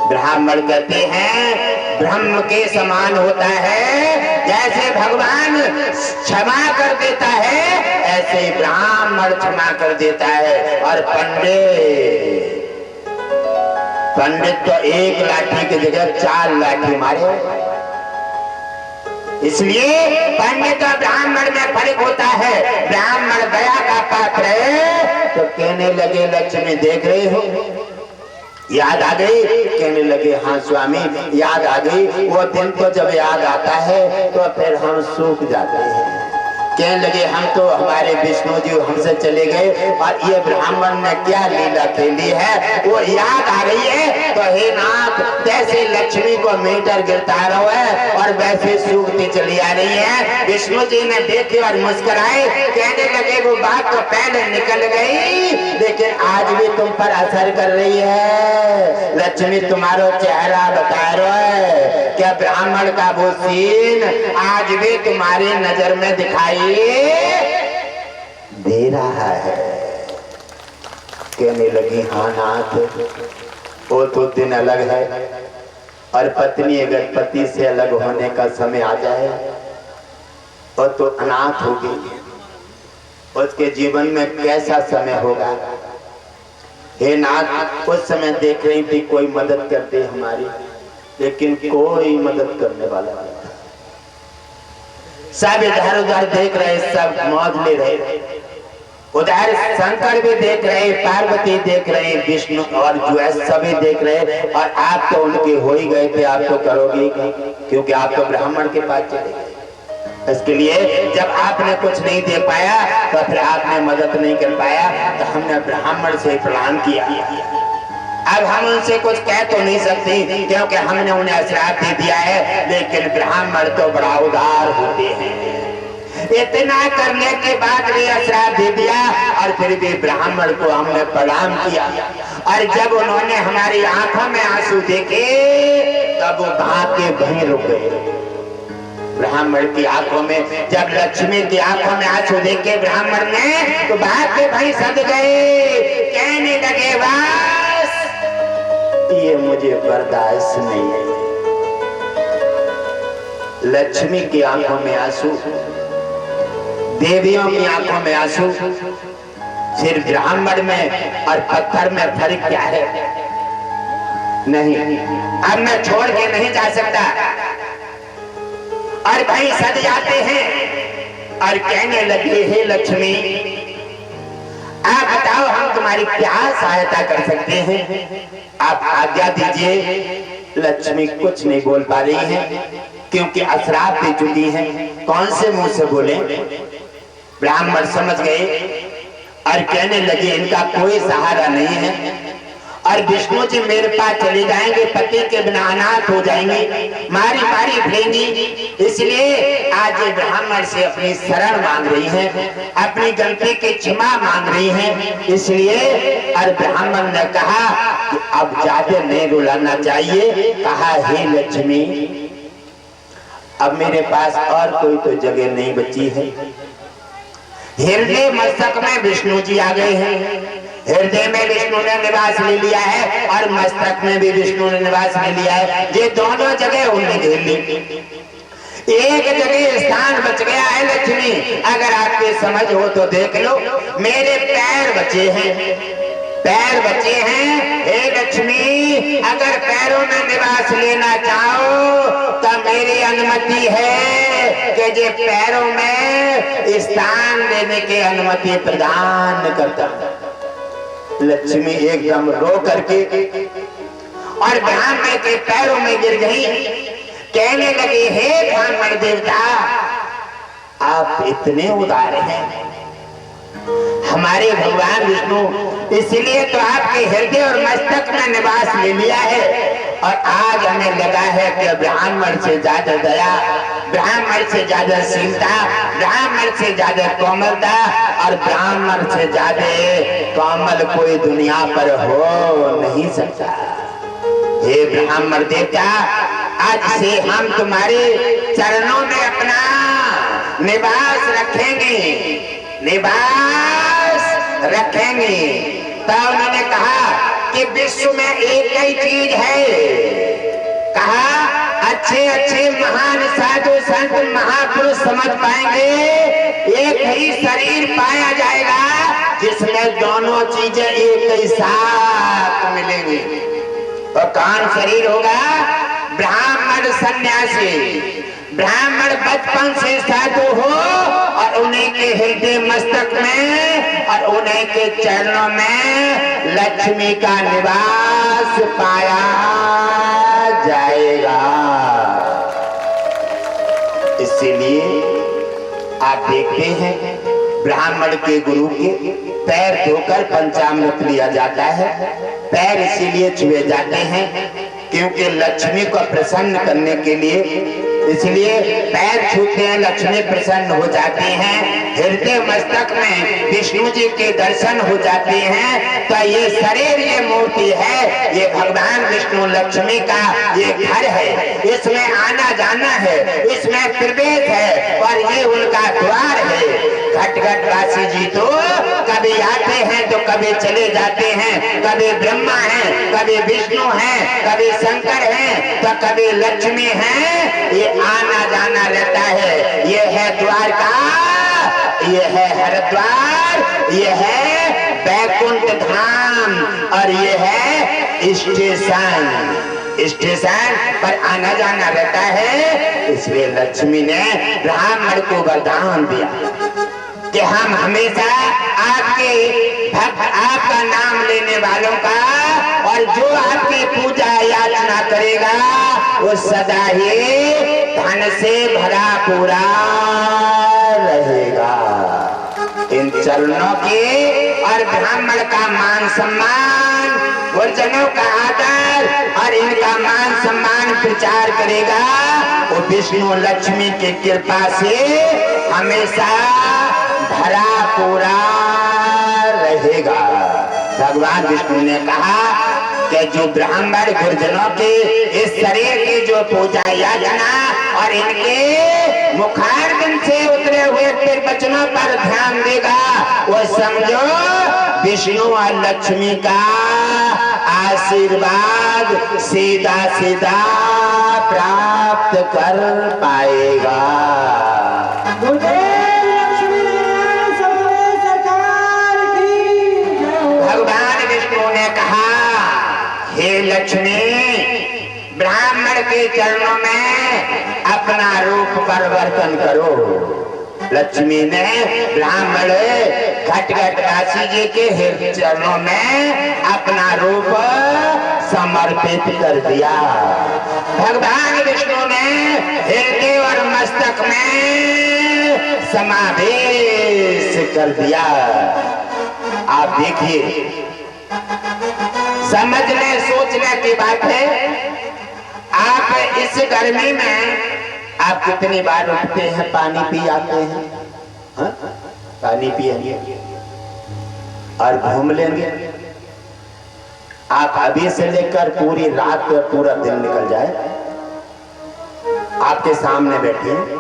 S1: ब्राह्मण कहते हैं ब्रह्म के समान होता है, जैसे भगवान क्षमा कर देता है ऐसे ब्राह्मण क्षमा कर देता है। और पंडित तो एक लाठी की जगह 4 लाठी मारे। इसलिए पंडित और ब्राह्मण में फर्क होता है। ब्राह्मण दया का पात्र है तो कहने लगे लक्ष्मी देख रहे हो, याद आ गई? कहने लगे हाँ स्वामी याद आ गई। वो दिन तो जब याद आता है तो फिर हम सूख जाते हैं। कहने लगे हम तो हमारे विष्णु जी हमसे चले गए और ये ब्राह्मण ने क्या लीला खेली है वो याद आ रही है। तो हे नाथ जैसे लक्ष्मी को मीटर गिरता रहा है और वैसे सूखती चली आ रही है। विष्णु जी ने देखे और मुस्कुराए, कहने लगे वो बात तो पहले निकल गई लेकिन आज भी तुम पर असर कर रही है। लक्ष्मी तुम्हारा चेहरा बता रहा है, क्या ब्राह्मण का वो सीन आज भी तुम्हारी नजर में दिखाई दे रहा है? कहने लगी हाँ नाथ वो तो दिन अलग है और पत्नी अगर पति से अलग होने का समय आ जाए वो तो अनाथ होगी, उसके जीवन में कैसा समय होगा। हे नाथ उस समय देख रही थी कोई मदद करते हमारी, लेकिन कोई मदद करने वाला नहीं। सब इधर उधर देख रहे, सब मौज ले रहे। उधर शंकर भी देख रहे, पार्वती देख रहे, विष्णु और जो है सभी देख रहे। और आप तो उनके हो ही गए थे, आप तो करोगे क्योंकि आप तो ब्राह्मण के पास चले गए। इसके लिए जब आपने कुछ नहीं दे पाया तो फिर आपने मदद नहीं कर पाया तो हमने ब्राह्मण से प्रणाम किया। अब हम उनसे कुछ कह तो नहीं सकते क्योंकि हमने उन्हें श्राप दे दिया है, लेकिन ब्राह्मण तो बड़ा उदार होते हैं। इतना करने के बाद भी श्राप दे दिया और फिर भी ब्राह्मण को हमने प्रणाम किया, और जब उन्होंने हमारी आंखों में आंसू देखे तब वो भाग के वहीं रुक गए। ब्राह्मण की आंखों में, जब लक्ष्मी की आंखों में आंसू देखे ब्राह्मण ने, तो भाग के वहीं सद गए, कहने लगे बस ये मुझे बर्दाश्त नहीं है। लक्ष्मी की आंखों में आंसू, देवियों की आंखों में आंसू, सिर्फ ब्राह्मण में और पत्थर में फर्क क्या है? नहीं, अब मैं छोड़ के नहीं जा सकता। और भाई सद जाते हैं और कहने लगे हे लक्ष्मी, आप बताओ हम तुम्हारी क्या सहायता कर सकते हैं, आप आज्ञा दीजिए। लक्ष्मी कुछ नहीं बोल पा रही है क्योंकि अश्राप दे चुकी है, कौन से मुंह से बोले। ब्राह्मण समझ गए और कहने लगे इनका कोई सहारा नहीं है, और विष्णु जी मेरे पास चले जाएंगे, पति के बिना अनाथ हो जाएंगे, मारी मारी फिरेंगी, इसलिए आज ये ब्राह्मण से अपनी शरण मांग रही हैं, अपनी गलती की क्षमा मांग रही हैं। इसलिए और ब्राह्मण ने कहा कि अब ज्यादा नहीं रुलाना चाहिए। कहा हे लक्ष्मी, अब मेरे पास और कोई तो जगह नहीं बची है। हृदय मस्तक में विष्णु जी आ गए हैं, हृदय में विष्णु ने निवास ले लिया है और मस्तक में भी विष्णु ने निवास ले लिया है। ये दोनों जगह उन्होंने घेर ली, एक जगह स्थान बच गया है लक्ष्मी, अगर आपकी समझ हो तो देख लो। मेरे पैर बचे हैं, पैर बचे हैं। हे लक्ष्मी, अगर पैरों में निवास लेना चाहो तो मेरी अनुमति है कि जे पैरों में स्थान लेने की अनुमति प्रदान करता। लक्ष्मी एकदम रो करके और ब्राह्मण के पैरों में गिर गई, कहने लगी हे ब्राह्मण देवता, आप इतने उदार हैं, हमारे भगवान विष्णु, इसलिए तो आपके हृदय और मस्तक में निवास ले लिया है, और आज हमें लगा है कि ब्राह्मण से ज्यादा दया, ब्राह्मण से ज्यादा शीलता, ब्राह्मण से ज्यादा कोमलता और ब्राह्मण से ज्यादा कोमल कोई दुनिया पर हो नहीं सकता। हे ब्राह्मण देवता, आज से हम तुम्हारे चरणों में अपना निवास रखेंगे, निवास रखेंगे। तो उन्होंने कहा कि विश्व में एक ही चीज है, कहा अच्छे अच्छे महान साधु संत महापुरुष समझ पाएंगे, एक ही शरीर पाया जाएगा जिसमें दोनों चीजें एक ही साथ मिलेंगी। और कौन शरीर होगा? ब्राह्मण सन्यासी, ब्राह्मण बचपन से साधु हो और उन्हीं के हृदय मस्तक में और उन्हीं के चरणों में लक्ष्मी का निवास पाया जाएगा। इसीलिए आप देखते हैं ब्राह्मण के गुरु के पैर धोकर पंचामृत लिया जाता है। पैर इसीलिए छुए जाते हैं क्योंकि लक्ष्मी को प्रसन्न करने के लिए, इसलिए पैर छूते हैं, लक्ष्मी प्रसन्न हो जाती हैं। हृदय मस्तक में विष्णु जी के दर्शन हो जाते हैं। तो ये शरीर, ये मूर्ति है, ये भगवान विष्णु लक्ष्मी का ये घर है, इसमें आना जाना है, इसमें प्रवेश है और ये उनका द्वार है। घट वासी जी तो कभी आते हैं तो कभी चले जाते हैं, कभी ब्रह्मा हैं, कभी विष्णु हैं, कभी शंकर हैं, तो कभी लक्ष्मी हैं। ये आना जाना रहता है। ये है द्वारका, ये है हरिद्वार, ये है बैकुंठ धाम और ये है स्टेशन। स्टेशन पर आना जाना रहता है। इसलिए लक्ष्मी ने ब्राह्मण को वरदान दिया कि हम हमेशा आपके भक्त, आपका नाम लेने वालों का और जो आपकी पूजा याचना करेगा वो सदा ही धन से भरा पूरा रहेगा। इन चरणों के और ब्राह्मण का मान सम्मान गुरुजनों का आदर और इनका मान सम्मान प्रचार करेगा, वो विष्णु लक्ष्मी की कृपा से हमेशा भरा पूरा रहेगा। भगवान विष्णु ने कहा कि जो ब्राह्मण गुरुजनों के इस शरीर की जो पूजा याचना और इनके मुखारबिंद से उतरे हुए फिर वचनों पर ध्यान देगा, वो समझो विष्णु और लक्ष्मी का आशीर्वाद सीधा सीधा प्राप्त कर पाएगा। भगवान विष्णु ने कहा, हे लक्ष्मी, ब्राह्मण के चरणों में अपना रूप परिवर्तन करो। लक्ष्मी ने ब्राह्मण घटघटवासी जी के चरणों में अपना रूप समर्पित कर दिया। भगवान विष्णु ने हृदय और मस्तक में समावेश कर दिया। आप देखिए, समझने सोचने की बात है। आप इस गर्मी में आप कितनी बार उठते हैं, पानी पी आते हैं? हाँ? पानी पिएंगे और घूम लेंगे। आप अभी से लेकर पूरी रात पूरा दिन निकल जाए, आपके सामने बैठे हैं,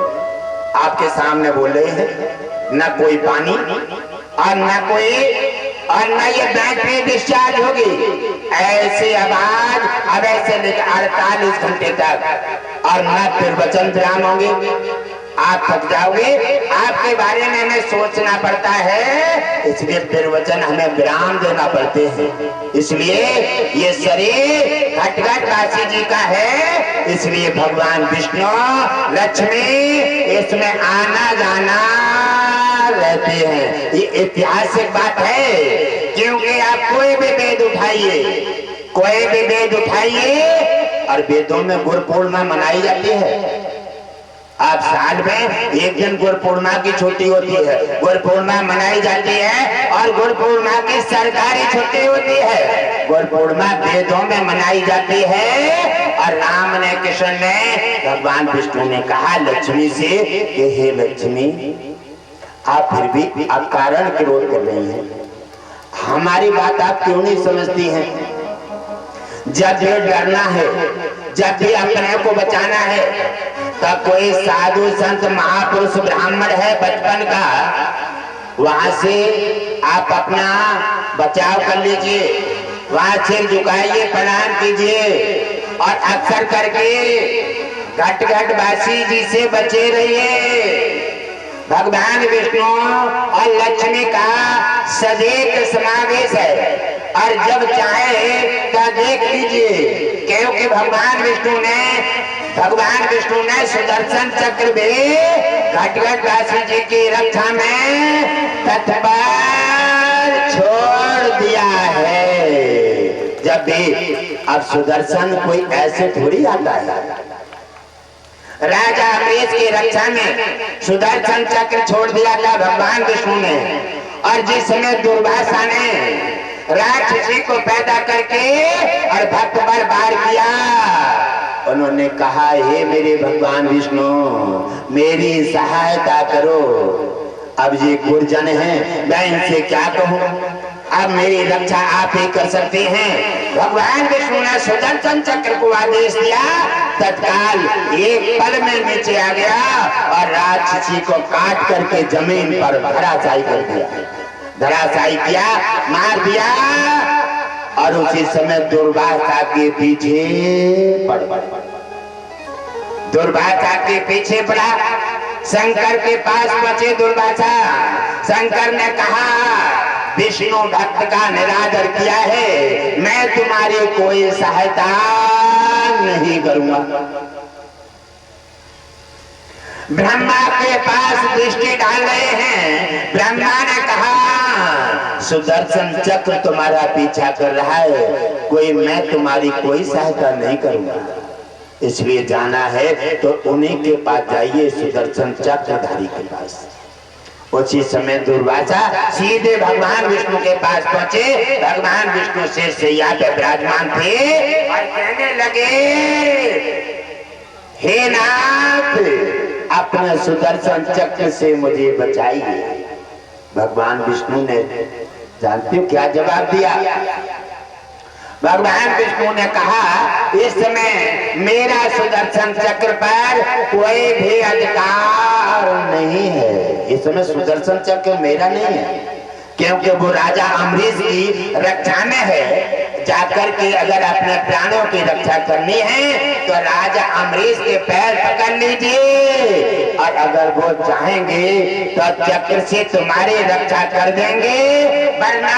S1: आपके सामने बोल रहे हैं, न कोई पानी और न ये बैटरी डिस्चार्ज होगी। ऐसे आवाज अब ऐसे लेकर 48 घंटे तक, और न फिर वचन विराम होंगे। आप थक जाओगे, आपके बारे में हमें सोचना पड़ता है, इसलिए फिर वचन हमें विराम देना पड़ते हैं। इसलिए ये शरीर घटघटवासी जी का है, इसलिए भगवान विष्णु लक्ष्मी इसमें आना जाना रहते हैं। ये ऐतिहासिक बात है, क्योंकि आप कोई भी वेद उठाइए और वेदों में गुरु पूर्णिमा मनाई जाती है। आप साल में एक दिन गुरु पूर्णिमा की छुट्टी होती है, गुरु पूर्णिमा मनाई जाती है, और गुरु पूर्णिमा की सरकारी छुट्टी होती है। गुरु पूर्णिमा वेदों में मनाई जाती है, और राम ने, कृष्ण ने, भगवान विष्णु ने कहा लक्ष्मी से कि हे लक्ष्मी, आप फिर भी आप कारण विरोध कर रही हैं, हमारी बात आप क्यों नहीं समझती हैं? जब भी डरना है, जब भी अपने को बचाना है, तब कोई साधु संत महापुरुष ब्राह्मण है बचपन का, वहां से आप अपना बचाव कर लीजिए, वहां सिर झुकाइए, प्रणाम कीजिए, और अक्सर करके घटघटवासी जी से बचे रहिए। भगवान विष्णु और लक्ष्मी का सदैव समावेश है, और जब चाहे तो देख लीजिए, क्योंकि भगवान विष्णु ने सुदर्शन चक्र भी घटघटवासी जी की रक्षा में तत्पर छोड़ दिया है। जब भी अब सुदर्शन कोई ऐसे थोड़ी आता है, राजा अमरीश की रक्षा में सुदर्शन चक्र छोड़ दिया था भगवान विष्णु ने, और जिस समय दुर्वासा ने राक्षसी को पैदा करके और भक्त पर वार किया, उन्होंने कहा, हे मेरे भगवान विष्णु, मेरी सहायता करो। अब ये गुरजन हैं, मैं इनसे क्या कहूँ, अब मेरी रक्षा आप ही कर सकते हैं। भगवान विष्णु ने सुदर्शन चक्र को आदेश दिया, तत्काल एक पल में नीचे आ गया और राक्षसी को काट करके जमीन पर धराशायी कर दिया, धराशायी किया, मार दिया। और उसी समय दुर्वासा के पीछे पड़ा, शंकर के पास पहुंचे दुर्वासा। शंकर ने कहा, विष्णु भक्त का निरादर किया है, मैं तुम्हारी कोई सहायता नहीं करूंगा। ब्रह्मा के पास दृष्टि डाल रहे हैं। ब्रह्मा ने कहा, सुदर्शन चक्र तुम्हारा पीछा कर रहा है, मैं तुम्हारी कोई सहायता नहीं करूंगा, इसलिए जाना है तो उन्हीं के पास जाइए, सुदर्शन चक्रधारी के पास। उसी समय दुर्वासा सीधे भगवान विष्णु के पास पहुंचे। भगवान विष्णु शेष शैया पे विराजमान थे और कहने लगे, हे नाथ, अपने सुदर्शन चक्र से मुझे बचाइए। भगवान विष्णु ने जानते हो क्या जवाब दिया? भगवान विष्णु ने कहा, इस समय मेरा सुदर्शन चक्र पर कोई भी अधिकार नहीं है। इस समय सुदर्शन चक्र मेरा नहीं है, क्योंकि वो राजा अम्बरीश की रक्षा में है। जाकर के अगर अपने प्राणों की रक्षा करनी है तो राजा अम्बरीश के पैर पकड़ लीजिए, और अगर वो चाहेंगे तो चक्र से तुम्हारी रक्षा कर देंगे, वरना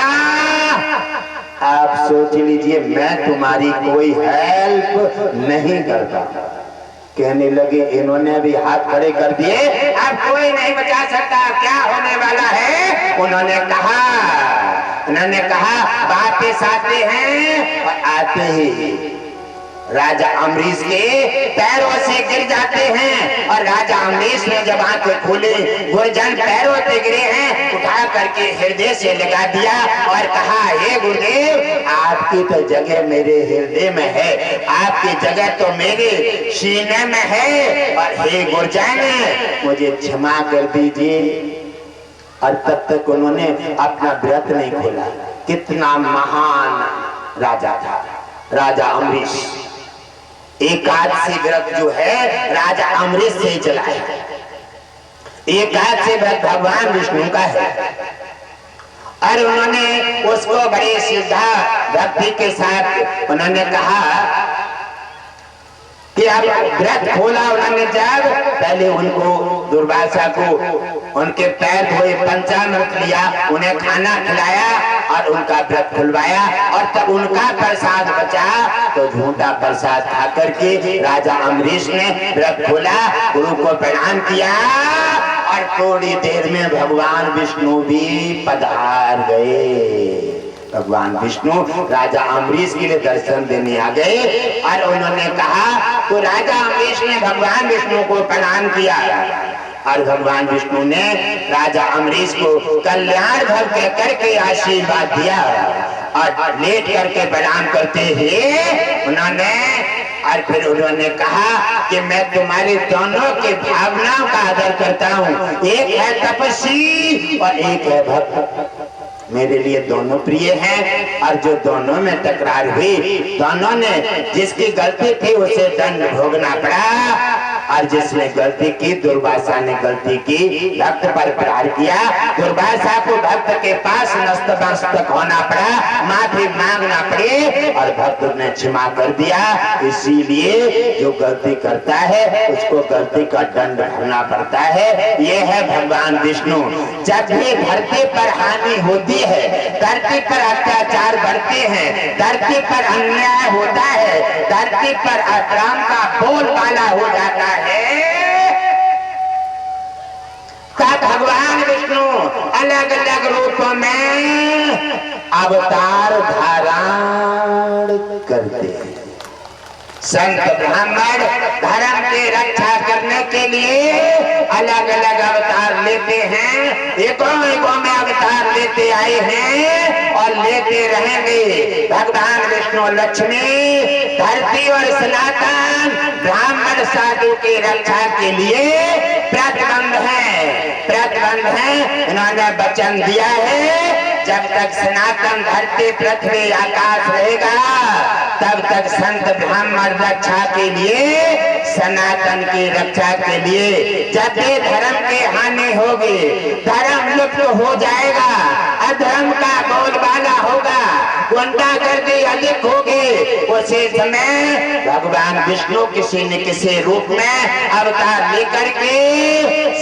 S1: आप सोच लीजिए मैं तुम्हारी कोई हेल्प नहीं करता। कहने लगे, इन्होंने भी हाथ खड़े कर दिए, अब कोई नहीं बचा सकता, क्या होने वाला है? उन्होंने कहा वापस आते हैं, और आते ही राजा अम्बरीश के पैरों से गिर जाते हैं। और राजा अम्बरीश ने जब आंखें खोली, गुरुजन पैरों से गिरे हैं, उठा करके हृदय से लगा दिया और कहा, हे गुरुदेव, आपकी तो जगह मेरे हृदय में है, आपकी जगह तो मेरे सीने में है, और हे गुरुजन मुझे क्षमा कर दीजिए। और तब तक उन्होंने अपना व्रत नहीं खोला। कितना महान राजा था राजा अम्बरीश। एकादशी व्रत जो है राजा अम्बरीश से चला है। एकादशी व्रत भगवान विष्णु का है, और उन्होंने उसको बड़ी श्रद्धा भक्ति के साथ उन्होंने कहा कि अब व्रत खोला। उन्होंने जब पहले उनको दुर्वासा को उनके पैर धोए, पंचामृत लिया, उन्हें खाना खिलाया और उनका व्रत खुलवाया, और तब उनका प्रसाद बचा तो झूठा प्रसाद खा करके राजा अम्बरीश ने व्रत खोला, गुरु को प्रणाम किया, और थोड़ी देर में भगवान विष्णु भी पधार गए। भगवान विष्णु राजा अम्बरीश के लिए दर्शन देने आ गए, और उन्होंने कहा, तो राजा अम्बरीश ने भगवान विष्णु को प्रणाम किया, और भगवान विष्णु ने राजा अम्बरीश को कल्याण भव कह करके आशीर्वाद दिया, और लेट करके प्रणाम करते हुए उन्होंने और फिर उन्होंने कहा कि मैं तुम्हारे दोनों के भावनाओं का आदर करता हूँ। एक है तपस्वी और एक है भक्त। मेरे लिए दोनों प्रिय हैं, और जो दोनों में तकरार हुई, दोनों ने जिसकी गलती थी उसे दंड भोगना पड़ा, और जिसने गलती की, दुर्वासा ने गलती की, भक्त पर प्रहार किया। दुर्वासा को भक्त के पास नतमस्तक होना पड़ा, माफी मांगना पड़ी, और भक्त ने क्षमा कर दिया। इसीलिए जो गलती करता है उसको गलती का दंड भरना पड़ता है। ये है भगवान विष्णु। जब भी धरती पर हानि होती है, धरती पर अत्याचार बढ़ते हैं, धरती पर अन्याय होता है, धरती पर अधर्म का बोलबाला हो जाता है, तब भगवान विष्णु अलग अलग रूपों में अवतार धारण करते हैं। संत ब्राह्मण धर्म की रक्षा करने के लिए अलग अलग अवतार लेते हैं, एकों में अवतार लेते आए हैं और लेते रहेंगे। भगवान विष्णु लक्ष्मी धरती और सनातन ब्राह्मण साधु की रक्षा के लिए प्रतिबंध है। इन्होंने वचन दिया है, जब तक सनातन धरती पृथ्वी आकाश रहेगा तब तक संत ब्राह्मण रक्षा के लिए, सनातन की रक्षा के लिए, जब ये धर्म की हानि होगी, धर्म लुप्त हो जाएगा, अधर्म का बोलबाला होगा, गुंडागर्दी अधिक होगी, उसी समय भगवान विष्णु किसी न किसी रूप में अवतार लेकर के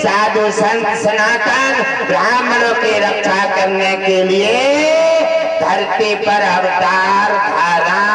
S1: साधु संत सनातन ब्राह्मणों की रक्षा करने के लिए धरती पर अवतार धारण